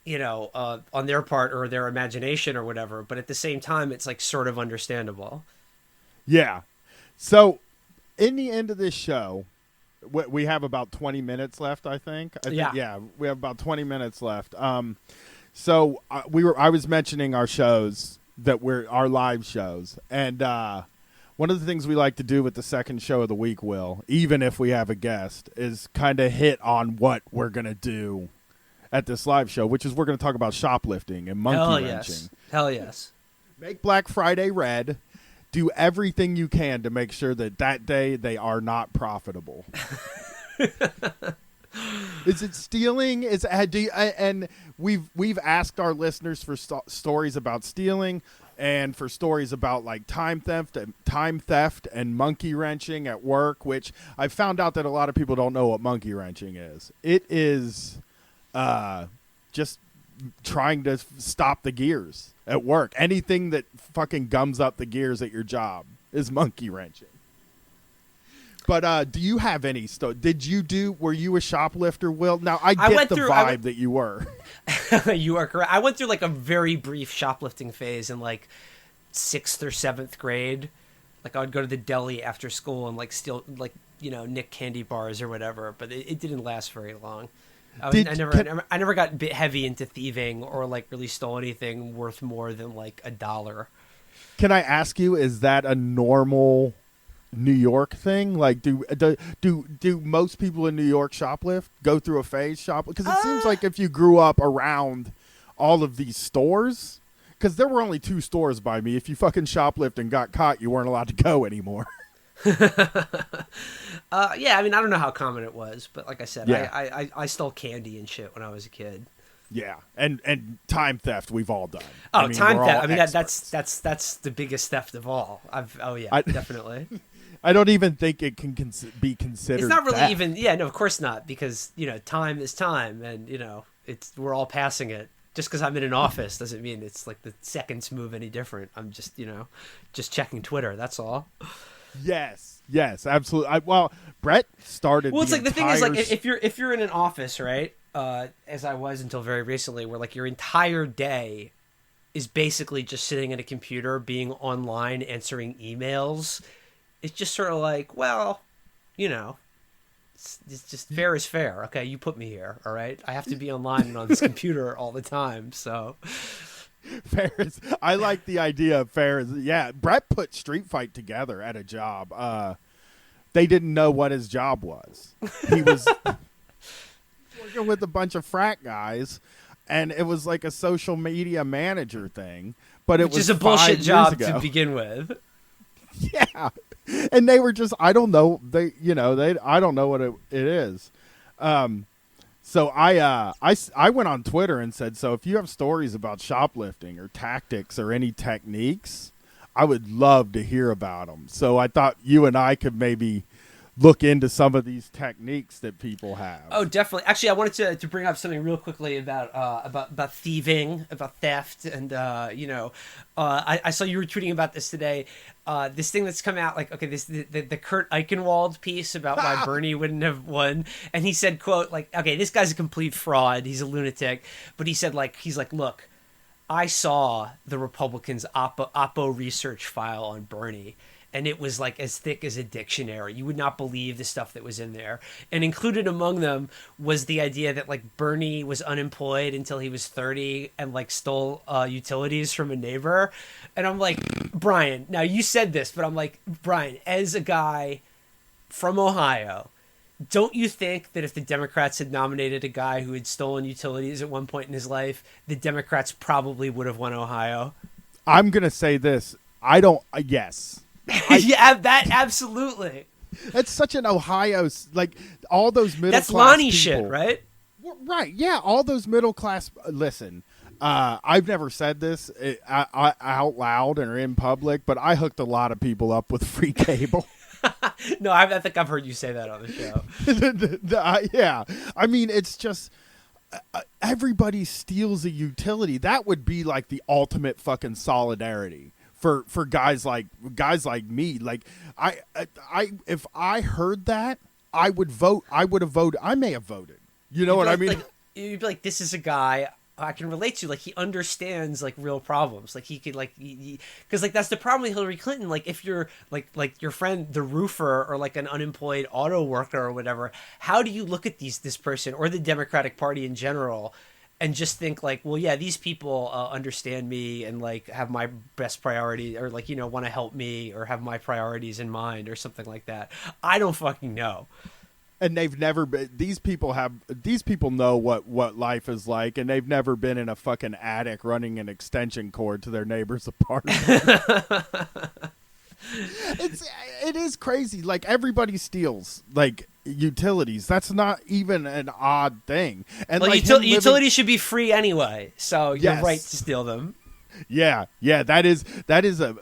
you know, on their part or their imagination or whatever. But at the same time, it's like sort of understandable. Yeah. So in the end of this show, we have about 20 minutes left, I think. Yeah, we have about 20 minutes left. So I was mentioning our shows our live shows. And one of the things we like to do with the second show of the week, Will, even if we have a guest, is kind of hit on what we're going to do at this live show, which is we're going to talk about shoplifting and monkey wrenching. Hell yes. Make Black Friday red. Do everything you can to make sure that day they are not profitable. Is it stealing? And we've asked our listeners for stories about stealing, and for stories about like time theft and monkey wrenching at work, which I found out that a lot of people don't know what monkey wrenching is. It is just trying to stop the gears at work. Anything that fucking gums up the gears at your job is monkey wrenching. But do you have any were you a shoplifter, Will? Now I get the vibe that you were. You are correct. I went through like a very brief shoplifting phase in like 6th or 7th grade. Like I would go to the deli after school and like steal, like, you know, nick candy bars or whatever, but it didn't last very long. I never got heavy into thieving or like really stole anything worth more than like $1. Can I ask you, is that a normal New York thing? Like, do most people in New York shoplift, go through a phase shoplift? Because it seems like if you grew up around all of these stores, because there were only 2 stores by me. If you fucking shoplift and got caught, you weren't allowed to go anymore. Yeah, I mean, I don't know how common it was, but like I said, Yeah. I stole candy and shit when I was a kid. Yeah, and time theft we've all done. Oh, I mean, time we're theft. all I mean, experts. that's the biggest theft of all. Oh yeah, I- definitely. I don't even think it can be considered. It's not really theft. even. Yeah, no, of course not, because time is time, and we're all passing it. Just because I'm in an office doesn't mean it's like the seconds move any different. I'm just checking Twitter. That's all. Yes, absolutely. Well, Brett started. Well, it's like the thing is, like, entire if you're in an office, right? As I was until very recently, where like your entire day is basically just sitting at a computer, being online, answering emails. It's just sort of like, well, it's just fair is fair. Okay, you put me here, all right? I have to be online and on this computer all the time, so. fair is. I like the idea of fair is. Yeah, Brett put Street Fight together at a job. They didn't know what his job was. He was working with a bunch of frat guys, and it was like a social media manager thing. But Which was is a 5 bullshit years job ago. to begin with. Yeah, and they were just, I don't know, I don't know what it is. So I went on Twitter and said, so if you have stories about shoplifting or tactics or any techniques, I would love to hear about them. So I thought you and I could maybe look into some of these techniques that people have. Oh, definitely. Actually, I wanted to bring up something real quickly about thieving, about theft, and I saw you were tweeting about this today. This thing that's come out, like, okay, the Kurt Eichenwald piece about why Bernie wouldn't have won, and he said, quote, like, okay, this guy's a complete fraud, he's a lunatic, but he said, like, look, I saw the Republicans' Oppo research file on Bernie, and it was like as thick as a dictionary. You would not believe the stuff that was in there. And included among them was the idea that like Bernie was unemployed until he was 30 and like stole utilities from a neighbor. And I'm like, Brian, now you said this, but I'm like, Brian, as a guy from Ohio, don't you think that if the Democrats had nominated a guy who had stolen utilities at one point in his life, the Democrats probably would have won Ohio? I'm going to say this. I don't, yes. Yeah, that absolutely. That's such an Ohio, like all those middle That's class Lonnie people. shit, right? Right, yeah, all those middle class. Listen, I've never said this out loud or in public, but I hooked a lot of people up with free cable. No, I think I've heard you say that on the show. Yeah, I mean, it's just everybody steals a utility. That would be like the ultimate fucking solidarity for guys like me. Like I if I heard that, I would vote. I would have voted. I may have voted. You know what I mean? Like, you'd be like, this is a guy I can relate to. Like, he understands like real problems. Like, he could like, because like that's the problem with Hillary Clinton. Like, if you're like your friend the roofer or like an unemployed auto worker or whatever, how do you look at this person or the Democratic Party in general and just think like, well, yeah, these people understand me and like have my best priority or like want to help me or have my priorities in mind or something like that? I don't fucking know. And they've never been. These people know what life is like, and they've never been in a fucking attic running an extension cord to their neighbor's apartment. It is crazy. Like, everybody steals like utilities. That's not even an odd thing. And well, like utilities should be free anyway, so you're Yes. right to steal them. Yeah, that is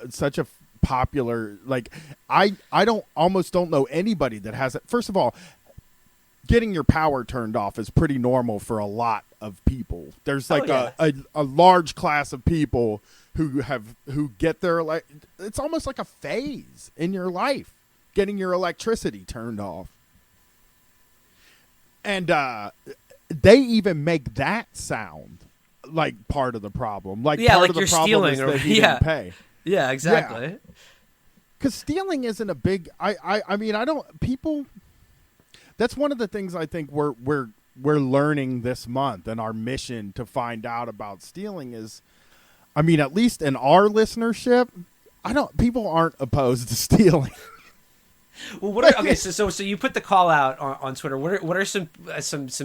such a popular, like, I almost don't know anybody that has it. First of all, getting your power turned off is pretty normal for a lot of people. There's like a large class of people who get their it's almost like a phase in your life, getting your electricity turned off. And they even make that sound like part of the problem. Like, yeah, part like of the you're problem stealing is or that he didn't pay. Yeah, exactly. Because stealing isn't a big. I mean, I don't. People. That's one of the things I think we're learning this month, and our mission to find out about stealing is. I mean, at least in our listenership, people aren't opposed to stealing. Well, what are, okay? So you put the call out on Twitter. What are some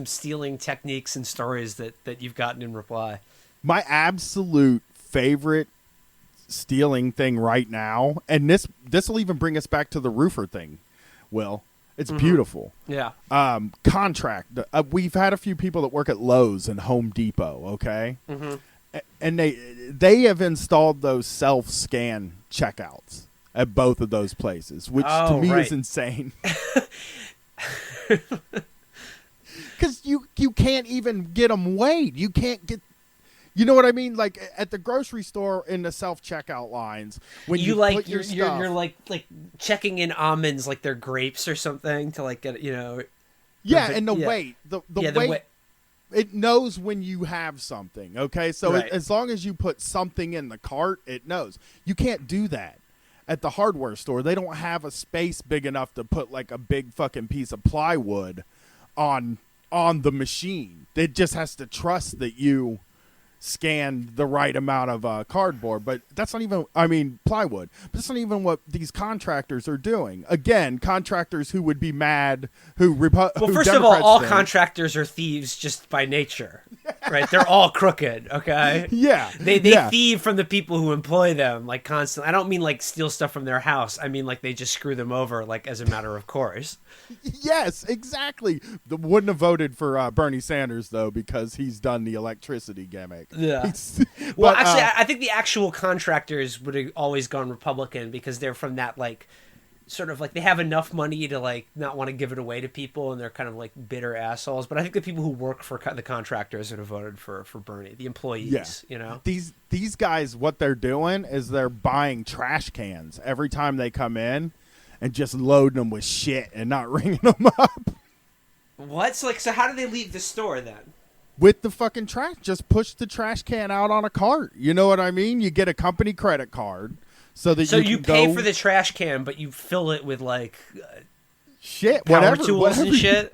stealing techniques and stories that you've gotten in reply? My absolute favorite stealing thing right now, and this will even bring us back to the roofer thing. Will, it's beautiful. Yeah. Contract. We've had a few people that work at Lowe's and Home Depot. Okay, and they have installed those self-scan checkouts at both of those places, which to me is insane. Because you can't even get them weighed. You can't get, you know what I mean? Like at the grocery store in the self checkout lines, when you like put your stuff, you're like checking in almonds like they're grapes or something to like get and the weight the weight. It knows when you have something. Okay, so as long as you put something in the cart, it knows. You can't do that at the hardware store. They don't have a space big enough to put like a big fucking piece of plywood on the machine. It just has to trust that you scanned the right amount of cardboard, but that's not even, plywood. But that's not even what these contractors are doing. Again, contractors who would be mad, well, first of all contractors are thieves just by nature, right? They're all crooked, okay? Yeah. They thieve from the people who employ them, like, constantly. I don't mean, like, steal stuff from their house. I mean, like, they just screw them over, like, as a matter of course. Yes, exactly. Wouldn't have voted for Bernie Sanders, though, because he's done the electricity gimmick. Yeah. Well, actually, I think the actual contractors would have always gone Republican because they're from that, like, sort of like they have enough money to, like, not want to give it away to people, and they're kind of, like, bitter assholes. But I think the people who work for the contractors would have voted for Bernie, the employees, you know? These guys, what they're doing is they're buying trash cans every time they come in and just loading them with shit and not ringing them up. What? So how do they leave the store then? With the fucking trash, just push the trash can out on a cart. You know what I mean? You get a company credit card so that you pay for the trash can, but you fill it with like shit, power tools and shit.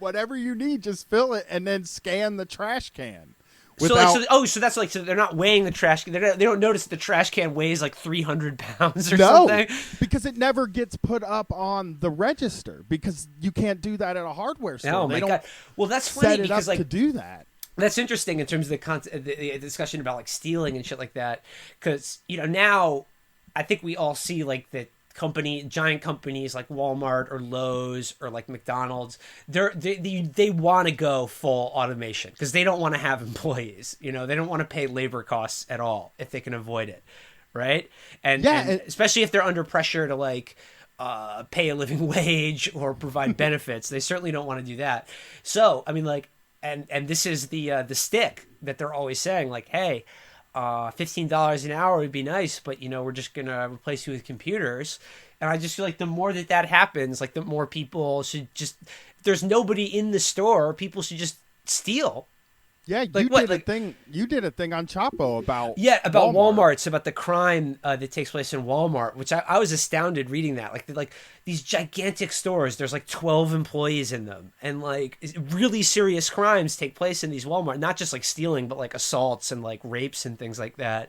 Whatever you need, just fill it and then scan the trash can. So that's like, so they're not weighing the trash can. They don't notice the trash can weighs like 300 pounds or something. No, because it never gets put up on the register because you can't do that at a hardware store. Oh my God. Well, that's funny because like to do that. That's interesting in terms of the discussion about like stealing and shit like that. Because, you know, now I think we all see like the giant companies like Walmart or Lowe's or like McDonald's, they want to go full automation because they don't want to have employees. You know, they don't want to pay labor costs at all if they can avoid it, right? And especially if they're under pressure to like pay a living wage or provide benefits, they certainly don't want to do that. So I mean, like, and this is the stick that they're always saying, like, hey, $15 an hour would be nice, but you know, we're just gonna replace you with computers. And I just feel like the more that happens, like the more people should just, if there's nobody in the store, people should just steal. Yeah, like, you did a thing on Chapo about Walmart's, about the crime that takes place in Walmart, which I was astounded reading that. Like these gigantic stores, there's like 12 employees in them, and like really serious crimes take place in these Walmart, not just like stealing, but like assaults and like rapes and things like that.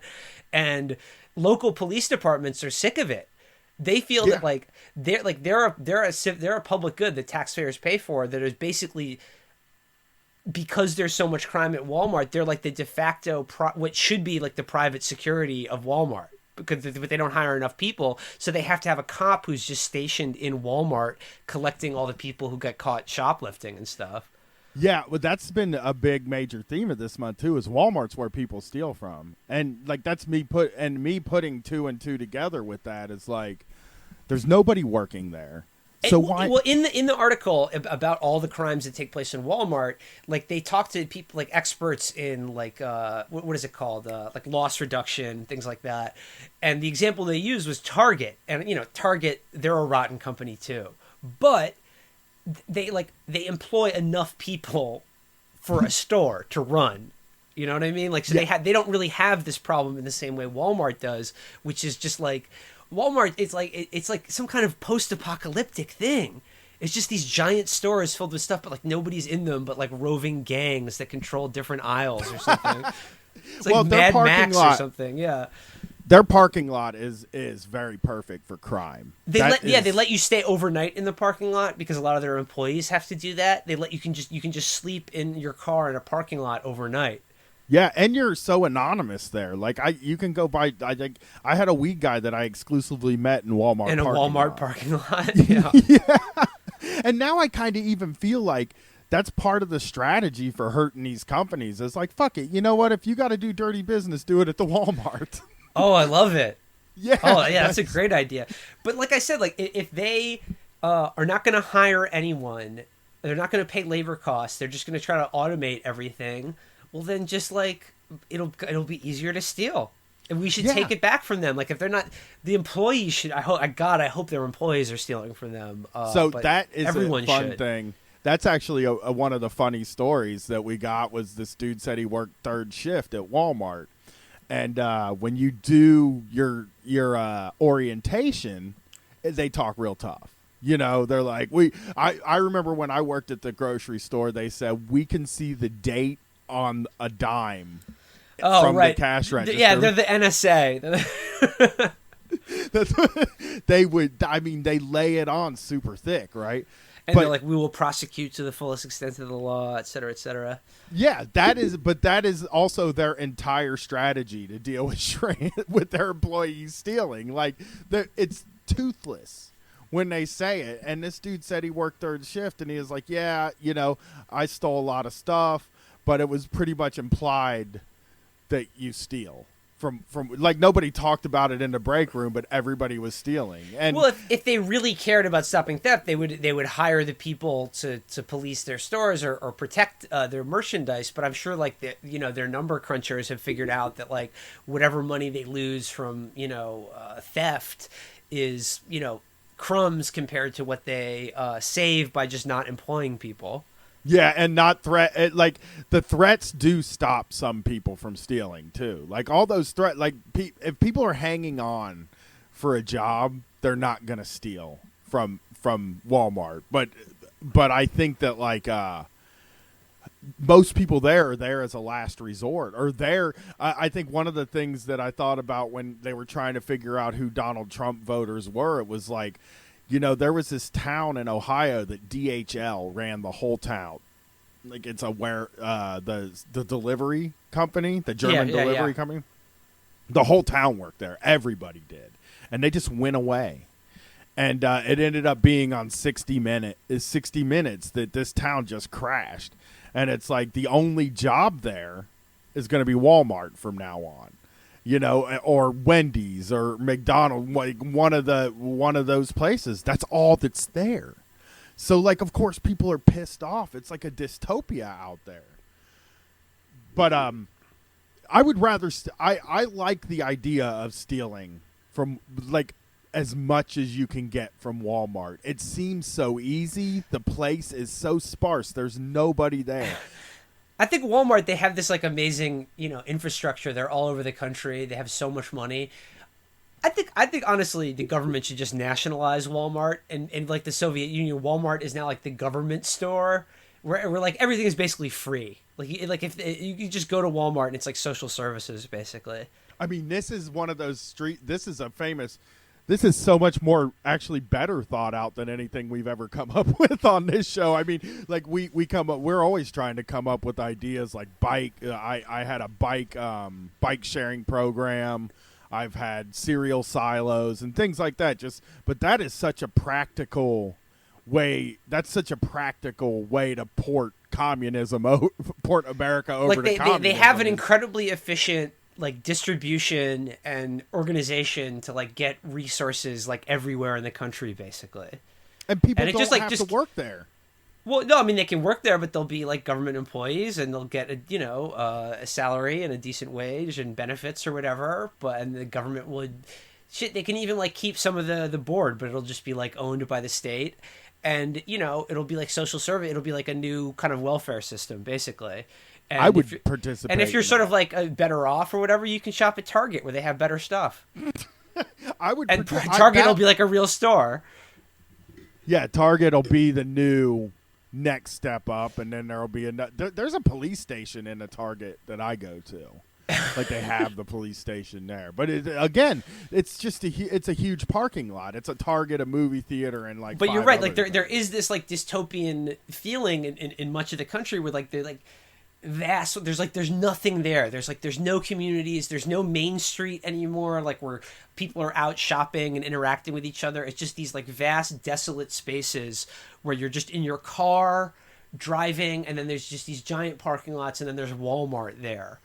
And local police departments are sick of it. They feel that like they're a public good that taxpayers pay for, that is basically, because there's so much crime at Walmart, they're like the de facto what should be like the private security of Walmart, but they don't hire enough people, so they have to have a cop who's just stationed in Walmart collecting all the people who get caught shoplifting and stuff. Yeah, well, that's been a big major theme of this month too. Is Walmart's where people steal from, and like that's me putting two and two together with that is like, there's nobody working there. So why? Well, in the article about all the crimes that take place in Walmart, like they talk to people like experts in like what is it called, like loss reduction, things like that. And the example they used was Target, and you know, Target, they're a rotten company too, but they employ enough people for a store to run. You know what I mean? Like, so they don't really have this problem in the same way Walmart does, which is just like, Walmart, it's like some kind of post-apocalyptic thing. It's just these giant stores filled with stuff, but like nobody's in them, but like roving gangs that control different aisles or something. It's like Mad Max or something. Yeah. Their parking lot is very perfect for crime. They let you stay overnight in the parking lot because a lot of their employees have to do that. You can just sleep in your car in a parking lot overnight. Yeah, and you're so anonymous there. Like you can go by. I think I had a weed guy that I exclusively met in Walmart In a parking Walmart lot. parking lot. Yeah. Yeah, and now I kind of even feel like that's part of the strategy for hurting these companies. It's like, fuck it. You know what? If you got to do dirty business, do it at the Walmart. Oh, I love it. Yeah. Oh, yeah, that's a great idea. But like I said, like if they are not going to hire anyone, they're not going to pay labor costs. They're just going to try to automate everything. Well, then just like it'll be easier to steal, and we should take it back from them. Like if they're not, the employees should. I hope their employees are stealing from them. So but that is everyone a fun should. thing. That's actually one of the funny stories that we got was this dude said he worked third shift at Walmart. And when you do your orientation, they talk real tough. You know, they're like, I remember when I worked at the grocery store, they said, we can see the date on a dime from the cash register. Yeah, they're the NSA. They would, I mean, they lay it on super thick, right? And they're like, we will prosecute to the fullest extent of the law, et cetera, et cetera. Yeah, that is also their entire strategy to deal with their employees stealing. Like, it's toothless when they say it. And this dude said he worked third shift, and he was like, yeah, you know, I stole a lot of stuff, but it was pretty much implied that you steal. From like nobody talked about it in the break room, but everybody was stealing. And well, if they really cared about stopping theft, they would hire the people to police their stores or protect their merchandise. But I'm sure like their number crunchers have figured out that like whatever money they lose from theft is crumbs compared to what they save by just not employing people. Yeah, and not like the threats do stop some people from stealing too. Like all those threats, like if people are hanging on for a job, they're not gonna steal from Walmart. But I think that like most people there are there as a last resort, or there. I think one of the things that I thought about when they were trying to figure out who Donald Trump voters were, it was like, there was this town in Ohio that DHL ran the whole town. Like it's the delivery company, the German delivery company. The whole town worked there. Everybody did, and they just went away. And it ended up being on 60 Minutes that this town just crashed. And it's like the only job there is going to be Walmart from now on. Or Wendy's or McDonald's, like one of those places. That's all that's there. So, like, of course, people are pissed off. It's like a dystopia out there. But I would rather I like the idea of stealing from like as much as you can get from Walmart. It seems so easy. The place is so sparse. There's nobody there. I think Walmart, they have this like amazing, infrastructure. They're all over the country. They have so much money. I think honestly, the government should just nationalize Walmart, and like the Soviet Union, Walmart is now like the government store where like everything is basically free. Like if you just go to Walmart and it's like social services basically. I mean, this is one of those this is so much more actually better thought out than anything we've ever come up with on this show. I mean, like we're always trying to come up with ideas like bike. I had a bike sharing program. I've had cereal silos and things like that. But that is such a practical way. That's such a practical way to port communism, port America over to communism. They have an incredibly efficient like distribution and organization to like get resources like everywhere in the country basically. And people don't have to work there. Well, no, I mean they can work there, but they'll be like government employees, and they'll get a salary and a decent wage and benefits or whatever. And the government they can even like keep some of the board, but it'll just be like owned by the state, and it'll be like social service. It'll be like a new kind of welfare system, basically. And I would participate. And if you're sort of like better off or whatever, you can shop at Target where they have better stuff. I would. And Target will be like a real store. Yeah, Target will be the new next step up, and then there'll be there's a police station in the Target that I go to. Like they have the police station there, but it's just it's a huge parking lot. It's a Target, a movie theater, and like. But you're right. Like there is this like dystopian feeling in much of the country where like they're like vast. There's nothing there. There's no communities. There's no main street anymore. Like where people are out shopping and interacting with each other. It's just these like vast, desolate spaces where you're just in your car driving, and then there's just these giant parking lots, and then there's Walmart there.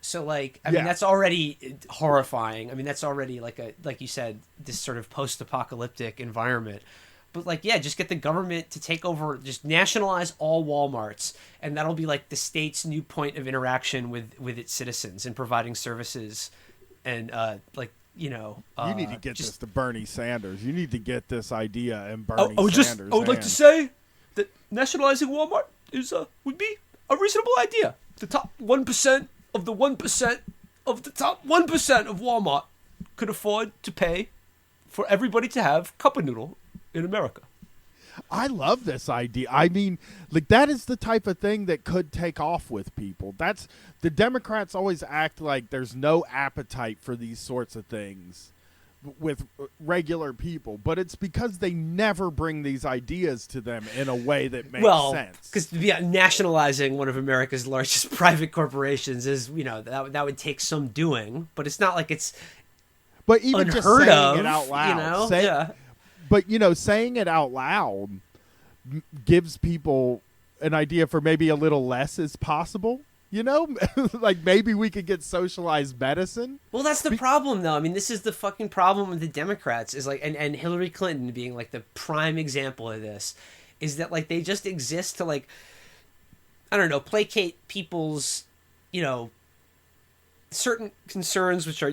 So like, I mean, that's already horrifying. I mean, that's already like you said, this sort of post-apocalyptic environment. But like, yeah, just get the government to take over, just nationalize all Walmarts, and that'll be like the state's new point of interaction with its citizens and providing services, and you need to get this to Bernie Sanders. You need to get this idea in Bernie Sanders. I would like to say that nationalizing Walmart would be a reasonable idea. The top 1% of the 1% of the top 1% of Walmart could afford to pay for everybody to have cup of noodle in America. I love this idea. I mean, like, that is the type of thing that could take off with people. That's the Democrats always act like there's no appetite for these sorts of things with regular people, but it's because they never bring these ideas to them in a way that makes sense. Because nationalizing one of America's largest private corporations is, that would take some doing, but it's not like it's but even unheard just saying of, it out loud, But, saying it out loud gives people an idea for maybe a little less is possible, like maybe we could get socialized medicine. Well, that's the problem, though. I mean, this is the fucking problem with the Democrats is like, and Hillary Clinton being like the prime example of this, is that like they just exist to like, I don't know, placate people's, certain concerns, which are,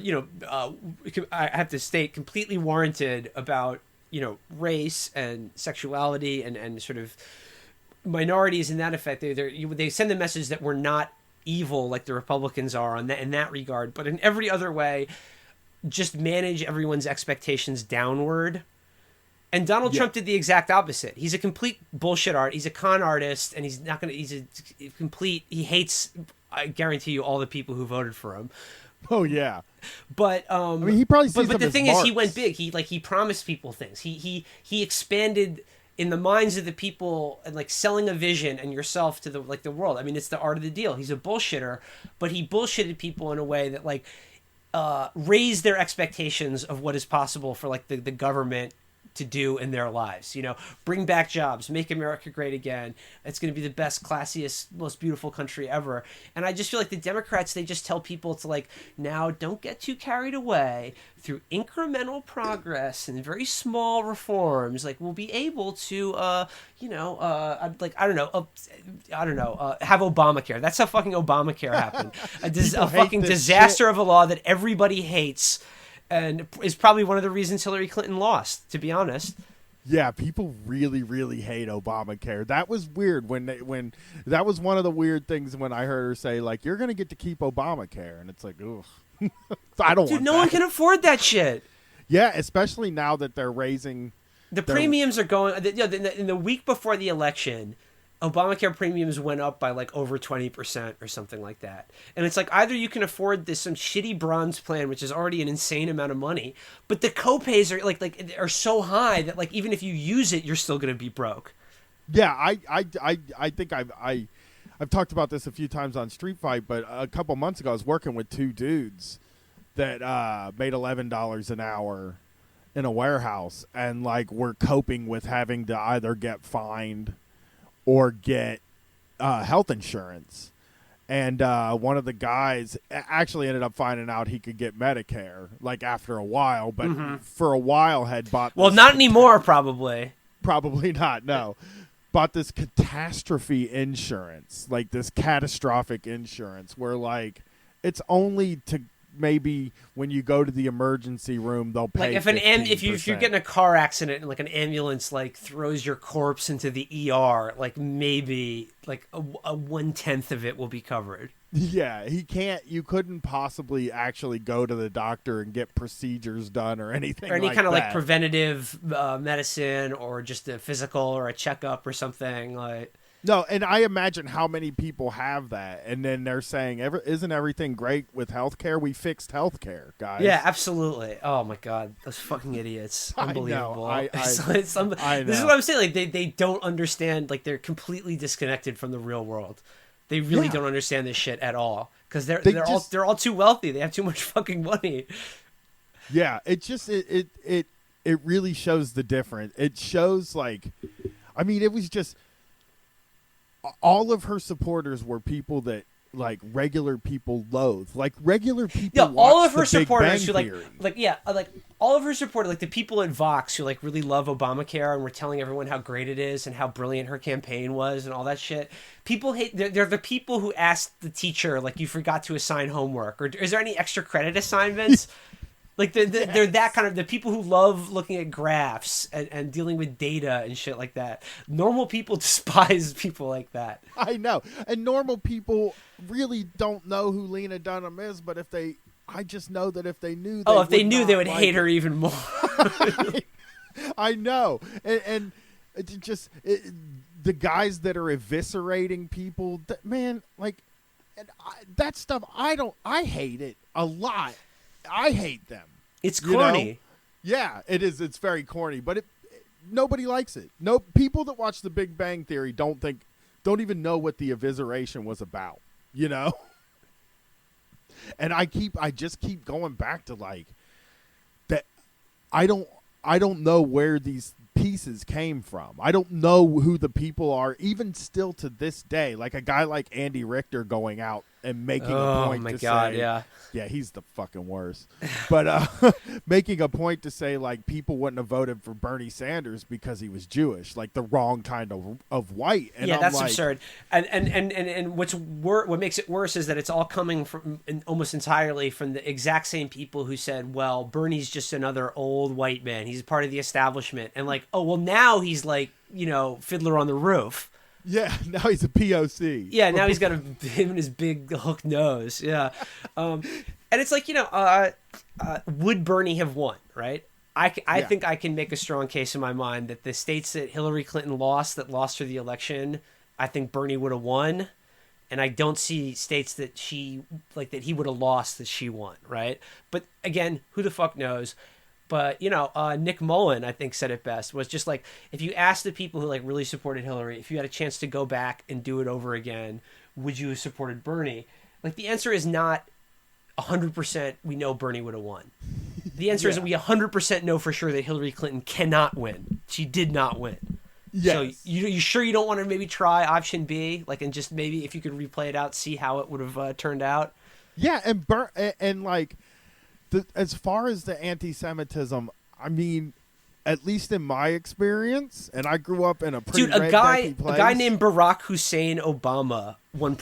I have to state completely warranted about, race and sexuality and sort of minorities in that effect. They send the message that we're not evil like the Republicans are in that regard, but in every other way, just manage everyone's expectations downward. And Donald Trump did the exact opposite. He's a complete bullshit he's a con artist, and he's he hates, I guarantee you, all the people who voted for him. Oh yeah. But I mean, he probably sees but the as thing marks. is, he went big. He promised people things. He expanded in the minds of the people, and like selling a vision and yourself to the world. I mean, it's the art of the deal. He's a bullshitter, but he bullshitted people in a way that like raised their expectations of what is possible for like the government to do in their lives. Bring back jobs, make America great again. It's going to be the best, classiest, most beautiful country ever. And I just feel like the Democrats, they just tell people to like, now don't get too carried away. Through incremental progress and very small reforms, like we'll be able to, have Obamacare. That's how fucking Obamacare happened. A fucking disaster of a law that everybody hates. And is probably one of the reasons Hillary Clinton lost, to be honest. Yeah, people really, really hate Obamacare. That was weird when that was one of the weird things when I heard her say, like, you're going to get to keep Obamacare. And it's like, ugh. I don't want Dude, no one can afford that shit. Yeah, especially now that they're raising. The premiums are going. In the week before the election, Obamacare premiums went up by like over 20% or something like that. And it's like either you can afford some shitty bronze plan, which is already an insane amount of money, but the copays are like are so high that like even if you use it, you're still going to be broke. Yeah, I think I've talked about this a few times on Street Fight, but a couple months ago I was working with two dudes that made $11 an hour in a warehouse, and like we're coping with having to either get fined or get health insurance. And one of the guys actually ended up finding out he could get Medicare, like after a while, but for a while had bought. Well, not anymore, probably. Probably not, no. Bought this catastrophe insurance, like this catastrophic insurance where like it's only to maybe when you go to the emergency room they'll pay. Like if you're getting a car accident and like an ambulance like throws your corpse into the ER, like maybe like a 1/10 of it will be covered. Yeah, you couldn't possibly actually go to the doctor and get procedures done or anything, or any like kind of that. like preventative medicine or just a physical or a checkup or something like. No, and I imagine how many people have that, and then they're saying, isn't everything great with healthcare? We fixed healthcare, guys. Yeah, absolutely. Oh my god, those fucking idiots! Unbelievable. I know. This is what I'm saying. Like they don't understand. Like they're completely disconnected from the real world. They really Yeah. don't understand this shit at all because They they're all too wealthy. They have too much fucking money. Yeah, it just it really shows the difference. It shows like, I mean, it was just all of her supporters were people that like regular people loathe. Like regular people. Yeah, all watch of her The Big supporters Bang who Theory. like all of her supporters, like the people at Vox who like really love Obamacare and were telling everyone how great it is and how brilliant her campaign was and all that shit. People hate. They're the people who asked the teacher like, you forgot to assign homework, or is there any extra credit assignments? Like they're that kind of the people who love looking at graphs and dealing with data and shit like that. Normal people despise people like that. I know, and normal people really don't know who Lena Dunham is. But I just know that if they knew, If they knew, they would like hate her even more. I know, and the guys that are eviscerating people, man, like, that stuff. I hate it a lot. I hate them. It's You know? corny. Yeah, it is. It's very corny, but nobody likes it. No, people that watch The Big Bang Theory don't even know what the evisceration was about. You know, and I just keep going back to like that. I don't know where these pieces came from. I don't know who the people are, even still to this day. Like a guy like Andy Richter going out and making a point to say, yeah, he's the fucking worst. But making a point to say like people wouldn't have voted for Bernie Sanders because he was Jewish, like the wrong kind of white. And yeah, I'm that's like, absurd. And what makes it worse is that it's all coming from almost entirely from the exact same people who said, well, Bernie's just another old white man. He's part of the establishment. And like, oh, well, now he's like, Fiddler on the Roof. yeah, now he's a POC. Yeah, now he's got him and his big hook nose. Yeah. And it's like, would Bernie have won, right? I think I can make a strong case in my mind that the states that Hillary Clinton lost her the election, I think Bernie would have won. And I don't see states that he would have lost that she won, right? But again, who the fuck knows? But, Nick Mullen, I think, said it best, was just like, if you ask the people who like really supported Hillary, if you had a chance to go back and do it over again, would you have supported Bernie? Like, the answer is not 100% we know Bernie would have won. The answer is that we 100% know for sure that Hillary Clinton cannot win. She did not win. Yes. So you sure you don't want to maybe try option B? Like, and just maybe if you could replay it out, see how it would have turned out? Yeah, and like, as far as the anti-Semitism, I mean, at least in my experience, and I grew up in a pretty a guy named Barack Hussein Obama won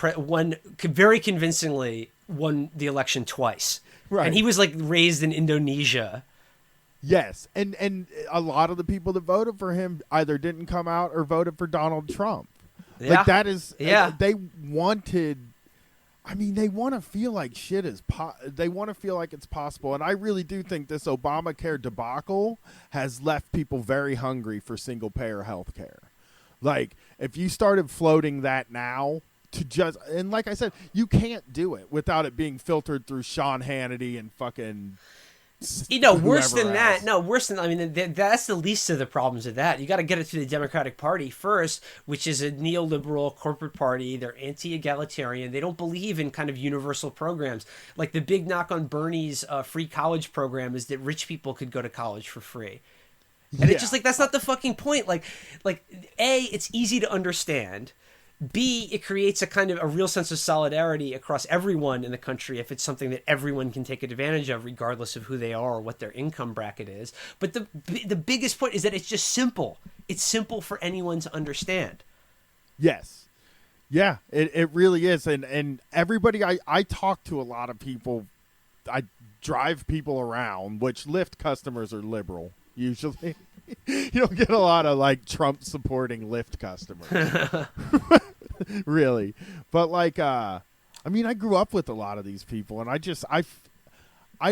very convincingly won the election twice, Right. And he was like raised in Indonesia. Yes, and a lot of the people that voted for him either didn't come out or voted for Donald Trump. Yeah. Like that is, Yeah. They wanted. I mean, they want to feel like shit is. They want to feel like it's possible, and I really do think this Obamacare debacle has left people very hungry for single-payer health care. Like, if you started floating that now to just, and like I said, you can't do it without it being filtered through Sean Hannity and fucking. Worse than whoever that. else. No, worse than, I mean, that's the least of the problems of that. You got to get it to the Democratic Party first, which is a neoliberal corporate party. They're anti-egalitarian. They don't believe in kind of universal programs. Like the big knock on Bernie's free college program is that rich people could go to college for free. And it's just like, that's not the fucking point. Like A, it's easy to understand. B, it creates a kind of a real sense of solidarity across everyone in the country if it's something that everyone can take advantage of regardless of who they are or what their income bracket is. But the biggest point is that it's just simple. It's simple for anyone to understand. Yes. Yeah, it really is. And everybody, I talk to a lot of people. I drive people around, which Lyft customers are liberal usually. You don't get a lot of like Trump supporting Lyft customers. Really. But like I mean, I grew up with a lot of these people, and I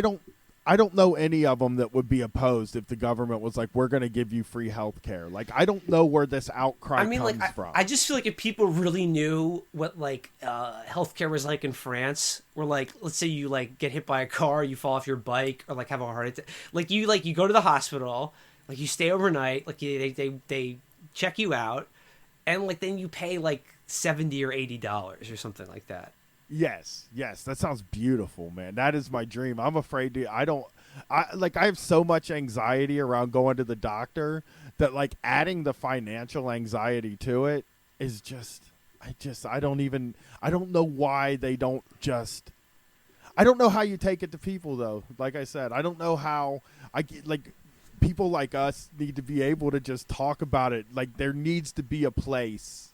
don't know any of them that would be opposed if the government was like, we're going to give you free health care. Like, I don't know where this outcry comes from. I just feel like if people really knew what like healthcare was like in France, where like, let's say you like get hit by a car, you fall off your bike, or like have a heart attack, like you go to the hospital, like you stay overnight, like they check you out, and like then you pay like $70 or $80 or something like that. Yes, that sounds beautiful, man. That is my dream. I'm afraid to. I have so much anxiety around going to the doctor that like adding the financial anxiety to it is just. I don't know why they don't just. I don't know how you take it to people though. Like I said, I don't know how people like us need to be able to just talk about it. Like there needs to be a place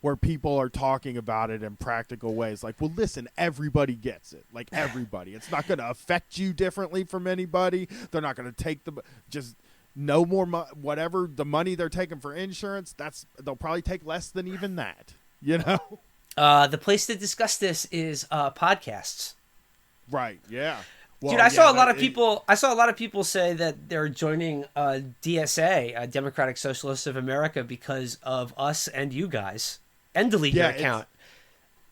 where people are talking about it in practical ways. Like, well, listen, everybody gets it. Like, everybody. It's not going to affect you differently from anybody. They're not going to take just no more whatever the money they're taking for insurance. They'll probably take less than even that, you know? The place to discuss this is podcasts. Right, yeah. Well, dude, I saw a lot of people say that they're joining DSA, Democratic Socialists of America, because of us and you guys. And delete your account.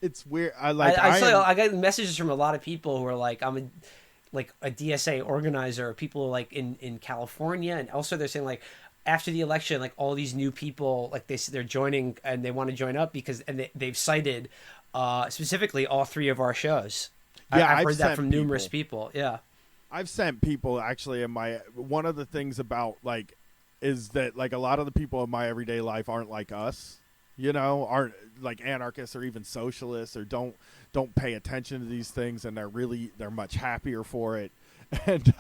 It's weird. I got messages from a lot of people who are like, I'm a DSA organizer. People like in California and elsewhere. They're saying like after the election, like all these new people, like they're joining and they want to join up because they've cited specifically all three of our shows. Yeah, I've heard that from numerous people. Yeah, I've sent people actually one of the things about like is that like a lot of the people in my everyday life aren't like us. You know, aren't like anarchists or even socialists or don't pay attention to these things, and they're much happier for it. And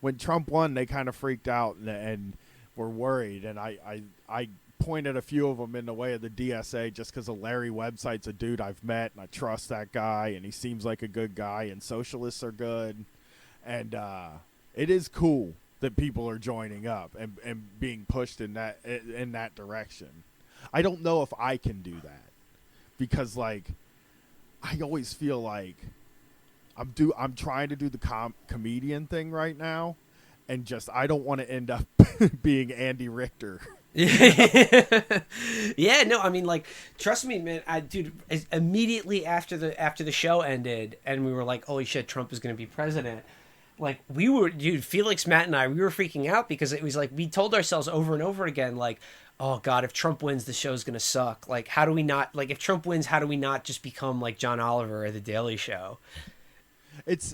when Trump won, they kind of freaked out and were worried. And I pointed a few of them in the way of the DSA just because Larry Website's a dude I've met and I trust that guy and he seems like a good guy and socialists are good. And it is cool that people are joining up and being pushed in that direction. I don't know if I can do that because, like, I always feel like I'm trying to do the comedian thing right now, and just I don't want to end up being Andy Richter. Yeah, no, I mean, like, trust me, man. Dude, immediately after the show ended, and we were like, "Holy shit, Trump is going to be president." Like Felix, Matt, and I, we were freaking out because it was like we told ourselves over and over again, like, oh God, if Trump wins, the show's going to suck. Like, how do we not, like, if Trump wins, how do we not just become like John Oliver or The Daily Show?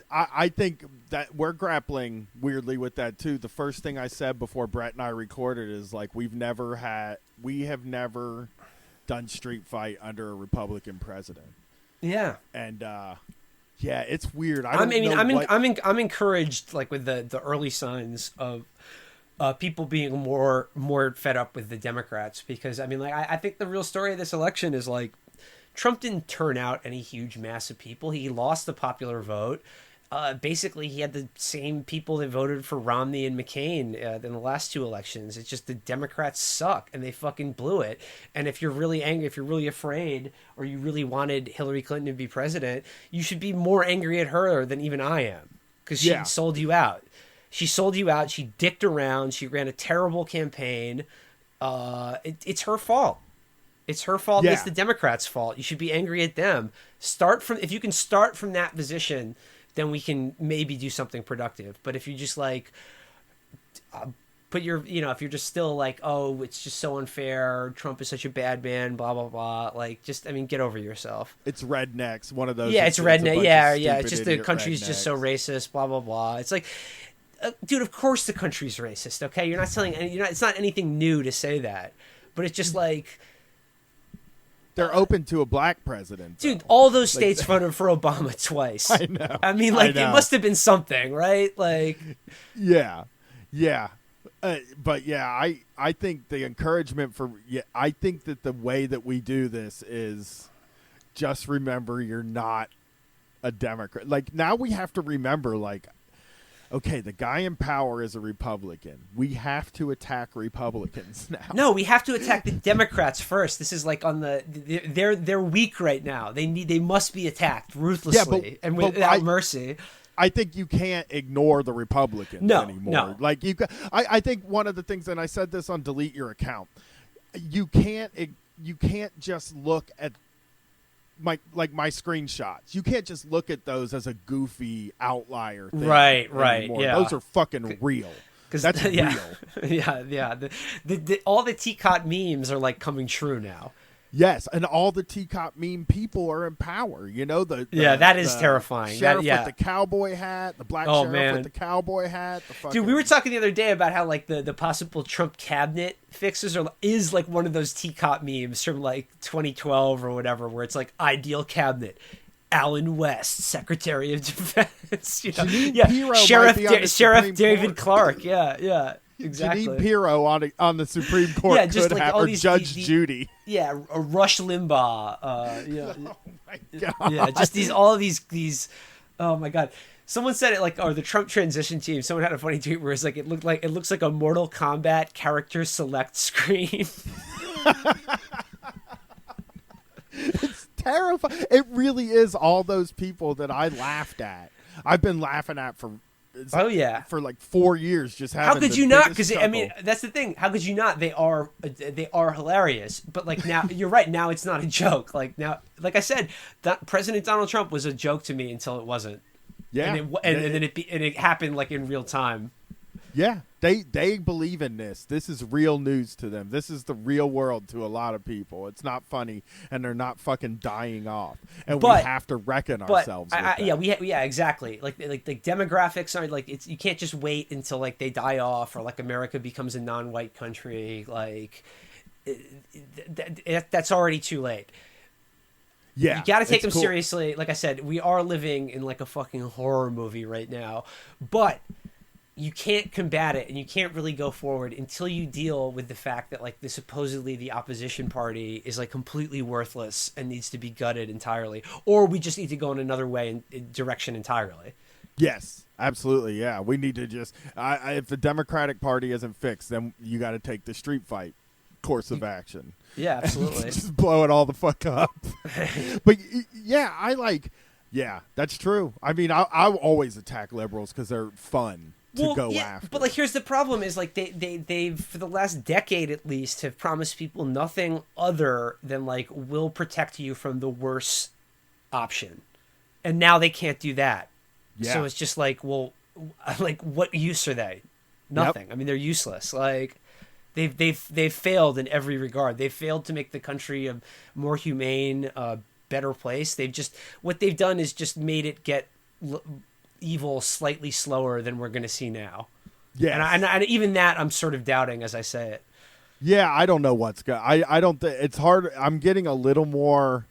I think that we're grappling weirdly with that too. The first thing I said before Brett and I recorded is like, we have never done Street Fight under a Republican president. Yeah. And, yeah, it's weird. I'm encouraged, like, with the early signs of people being more fed up with the Democrats, because I mean, like, I think the real story of this election is like Trump didn't turn out any huge mass of people. He lost the popular vote. Basically, he had the same people that voted for Romney and McCain in the last two elections. It's just the Democrats suck, and they fucking blew it. And if you're really angry, if you're really afraid, or you really wanted Hillary Clinton to be president, you should be more angry at her than even I am, because she sold you out. She sold you out. She dicked around. She ran a terrible campaign. It's her fault. It's her fault. Yeah. It's the Democrats' fault. You should be angry at them. If you can start from that position, then we can maybe do something productive. But if you just like if you're just still like, oh, it's just so unfair, Trump is such a bad man, blah, blah, blah. Like, just, I mean, get over yourself. It's rednecks. One of those. Yeah, it's redneck. Yeah. It's just the country's rednecks. Just so racist, blah, blah, blah. It's like, dude, of course the country's racist. Okay. It's not anything new to say that, but it's just like, they're open to a black president. Dude, all those states voted for Obama twice. I know. I mean, like, it must have been something, right? Like, yeah. But yeah, I think the encouragement I think that the way that we do this is just remember you're not a Democrat. Like, now we have to remember, like, okay, the guy in power is a Republican. We have to attack Republicans now. No, we have to attack the Democrats first. This is like on they're weak right now. They must be attacked ruthlessly and without mercy. I think you can't ignore the Republicans anymore. No. Like I think one of the things, and I said this on Delete Your Account, you can't just look at my screenshots. You can't just look at those as a goofy outlier thing. Right, anymore. Yeah. Those are fucking real. Because that's real. Yeah. All the TCOT memes are like coming true now. Yes, and all the teacup meme people are in power. You know that is terrifying. Sheriff That, with the cowboy hat, the black Oh, sheriff man. with the cowboy hat. The fucking... Dude, we were talking the other day about how like the possible Trump cabinet fixes is like one of those teacup memes from like 2012 or whatever, where it's like ideal cabinet. Alan West, Secretary of Defense. You know? Janine Pirro Sheriff might be on the Sheriff Supreme David Court. Clark. Yeah. Exactly. Janine Pirro on the Supreme Court Yeah, just could like have, all or these- Judge the- Judy. Yeah, Rush Limbaugh. Yeah. Oh my god. Yeah, just all of these. Oh my god! Someone said it like, the Trump transition team. Someone had a funny tweet where it's like it looks like a Mortal Kombat character select screen. It's terrifying. It really is all those people that I laughed at. I've been laughing at for Oh yeah. for like 4 years. Just having. How could the you not? biggest Because I mean, chuckle. that's the thing. How could you not? They are hilarious. But like now, you're right. Now it's not a joke. Like now, like I said, President Donald Trump was a joke to me until it wasn't. yeah, And then it happened like in real time. yeah. They believe in this. This is real news to them. This is the real world to a lot of people. It's not funny, and they're not fucking dying off. And we But- have to reckon But ourselves. With that. yeah, exactly. Like demographics are like you can't just wait until like they die off or like America becomes a non-white country. Like that's already too late. Yeah, You got to take it's them cool. seriously. Like I said, we are living in like a fucking horror movie right now, but you can't combat it and you can't really go forward until you deal with the fact that like supposedly the opposition party is like completely worthless and needs to be gutted entirely, or we just need to go in another way in direction entirely. Yes, absolutely. Yeah, we need to just. If the Democratic Party isn't fixed, then you got to take the street fight course of action. Yeah, absolutely. Just blow it all the fuck up. But yeah, yeah, that's true. I mean, I always attack liberals because they're fun to go after. But like, here's the problem: is like they've for the last decade at least have promised people nothing other than like we'll protect you from the worst option, and now they can't do that. Yeah. So it's just like, well, like what use are they? Nothing. I mean, they're useless. Like they've failed in every regard. They've failed to make the country a more humane, better place. What they've done is just made it get evil slightly slower than we're going to see now. Yeah, And even that I'm sort of doubting as I say it. yeah, I don't know what's going. I don't think it's hard. I'm getting a little more.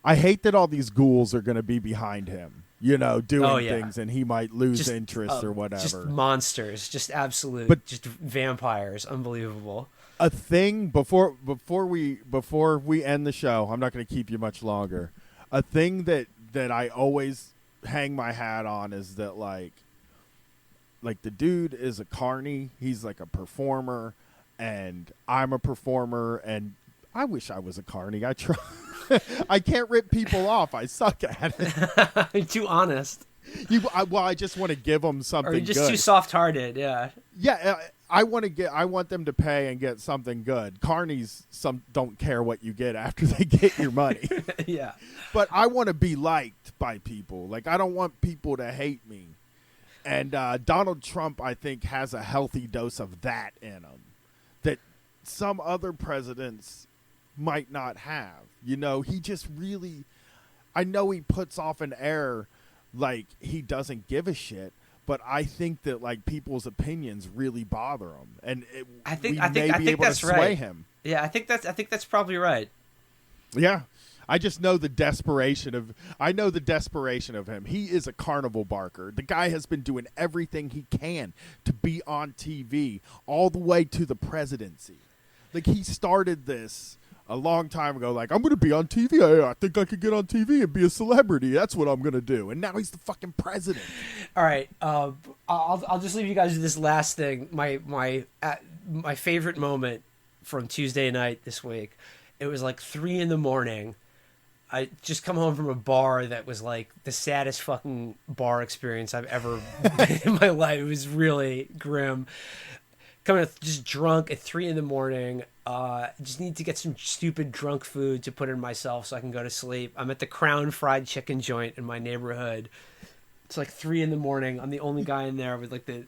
I hate that all these ghouls are going to be behind him. You know, doing things, and he might lose interest or whatever. Just monsters, just absolute, just vampires, unbelievable. A thing before we end the show, I'm not going to keep you much longer. A thing that I always hang my hat on is that like the dude is a carny. He's like a performer, and I'm a performer, and I wish I was a carny. I try. I can't rip people off. I suck at it. You're too honest. I just want to give them something. Or you're just good. too soft-hearted. Yeah. Yeah, I want them to pay and get something good. Carnies don't care what you get after they get your money. Yeah. But I want to be liked by people. Like, I don't want people to hate me. And Donald Trump, I think, has a healthy dose of that in him that some other presidents might not have. You know, he just really, I know he puts off an air like he doesn't give a shit, but I think that like people's opinions really bother him, and I think able that's to sway right. him. Yeah, I think that's probably right. Yeah. I just know the desperation of him. He is a carnival barker. The guy has been doing everything he can to be on TV all the way to the presidency. Like, he started this a long time ago, like, I'm going to be on TV. I think I could get on TV and be a celebrity. That's what I'm going to do. And now he's the fucking president. All right, I'll just leave you guys with this last thing. My favorite moment from Tuesday night this week. It was like 3 a.m. I just come home from a bar that was like the saddest fucking bar experience I've ever been in my life. It was really grim. Coming just drunk at 3 a.m. Just need to get some stupid drunk food to put in myself so I can go to sleep. I'm at the Crown Fried Chicken joint in my neighborhood. It's like 3 a.m. I'm the only guy in there with like the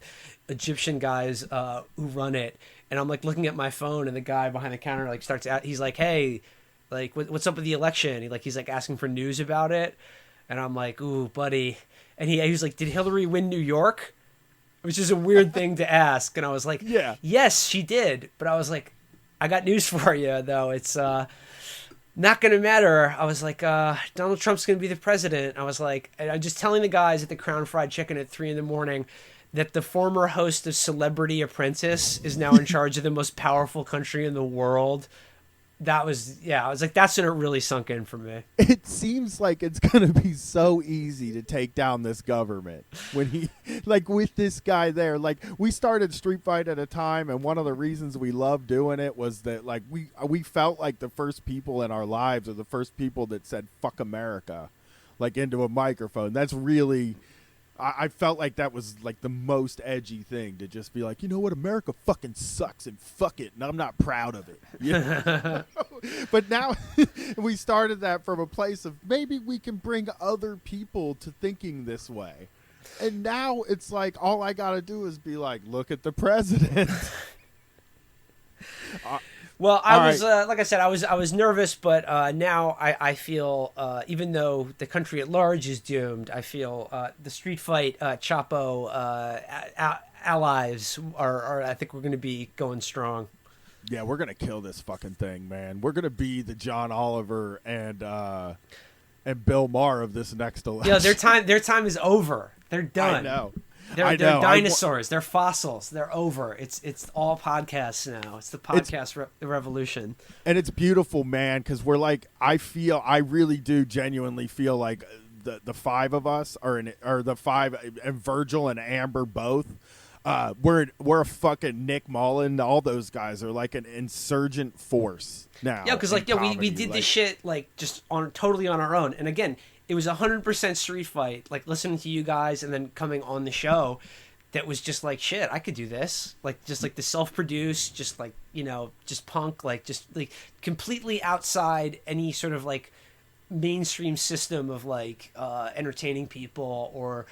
Egyptian guys who run it. And I'm like looking at my phone, and the guy behind the counter like starts out. He's like, "Hey, Like, what's up with the election? He's like asking for news about it. And I'm like, ooh, buddy. And he was like, did Hillary win New York? Which is a weird thing to ask. And I was like, Yeah. yes, she did. But I was like, I got news for you, though. It's not going to matter. I was like, Donald Trump's going to be the president. I was like, and I'm just telling the guys at the Crown Fried Chicken at 3 a.m. that the former host of Celebrity Apprentice is now in charge of the most powerful country in the world. I was like, that's when it really sunk in for me. It seems like it's going to be so easy to take down this government when he, like, with this guy there. Like, we started Street Fight at a time, and one of the reasons we loved doing it was that, like, we felt like the first people in our lives are the first people that said "fuck America," like, into a microphone. That's really, I felt like that was like the most edgy thing, to just be like, you know what, America fucking sucks and fuck it, and I'm not proud of it. You know? But now we started that from a place of maybe we can bring other people to thinking this way. And now it's like all I got to do is be like, look at the president. Well, I was like I said, I was nervous, but now I feel even though the country at large is doomed, I feel the Street Fight Chapo allies are. I think we're going to be going strong. Yeah, we're going to kill this fucking thing, man. We're going to be the John Oliver and Bill Maher of this next election. Yeah, their time is over. They're done. I know. They're dinosaurs. They're fossils. They're over. It's all podcasts now. It's the podcast revolution. And it's beautiful, man, because we're like, I really do genuinely feel like the five of us or the five, and Virgil and Amber both, we're a fucking Nick Mullen. All those guys are like an insurgent force now. Yeah, because we did this shit like just totally on our own. And again, it was 100% Street Fight, like listening to you guys and then coming on the show. That was just like, shit, I could do this. Like, just like the self-produced, just like, just punk, like just like completely outside any sort of like mainstream system of like entertaining people or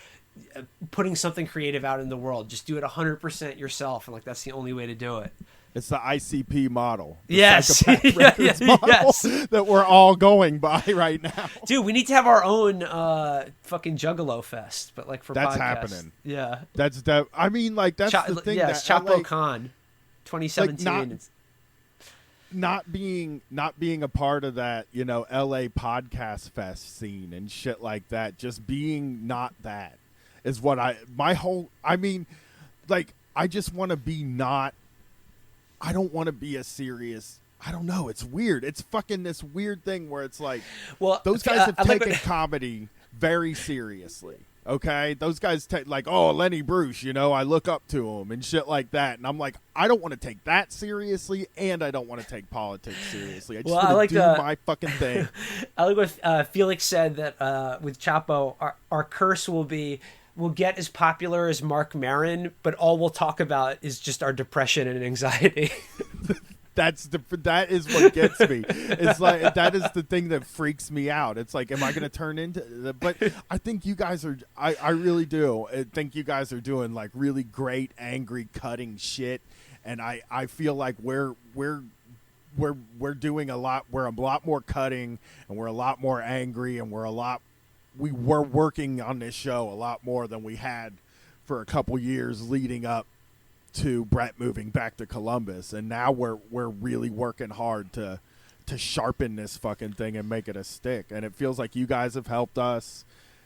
putting something creative out in the world. Just do it 100% yourself. And like, that's the only way to do it. It's the ICP model. Yes. Psychopath Records model Yes. that we're all going by right now. Dude, we need to have our own fucking Juggalo Fest, but like for That's podcasts. happening. Yeah. That's the thing. Yeah, that it's Chapo LA, Con 2017. not being a part of that, LA podcast fest scene and shit like that, just being not that is what I just want to be not. I don't want to be a serious. I don't know. It's weird. It's fucking this weird thing where it's like, well, those guys have taken comedy very seriously. Okay, those guys like, oh, Lenny Bruce, I look up to him and shit like that, and I'm like, I don't want to take that seriously, and I don't want to take politics seriously. I just want to do my fucking thing. I like what Felix said that with Chapo, our curse will be. We'll get as popular as Mark Maron, but all we'll talk about is just our depression and anxiety. That is what gets me. It's like, that is the thing that freaks me out. It's like, am I going to turn into? But I think you guys are. I really do. I think you guys are doing like really great, angry, cutting shit, and I feel like we're doing a lot. We're a lot more cutting, and we're a lot more angry, and we were working on this show a lot more than we had for a couple years leading up to Brett moving back to Columbus, and now we're really working hard to sharpen this fucking thing and make it a stick. And it feels like you guys have helped us.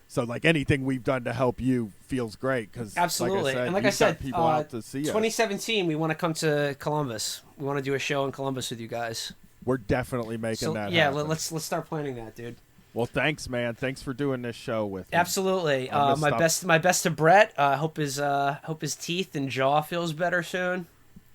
So like anything we've done to help you feels great, because absolutely. Like I said, people out to see 2017, we want to come to Columbus. We want to do a show in Columbus with you guys. We're definitely making that. Yeah, happen. let's start planning that, dude. Well, thanks, man. Thanks for doing this show with me. Absolutely. My best to Brett. Hope his teeth and jaw feels better soon.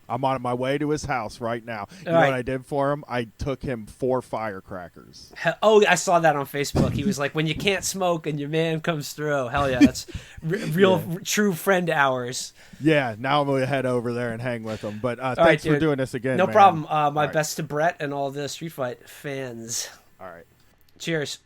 I'm on my way to his house right now. You know what I did for him? I took him 4 firecrackers. Oh, I saw that on Facebook. He was like, when you can't smoke and your man comes through. Hell yeah, that's true friend hours. Yeah, now I'm going to head over there and hang with him. But thanks right, for doing this again, No man. problem. My best to Brett and all the Street Fight fans. All right. Cheers.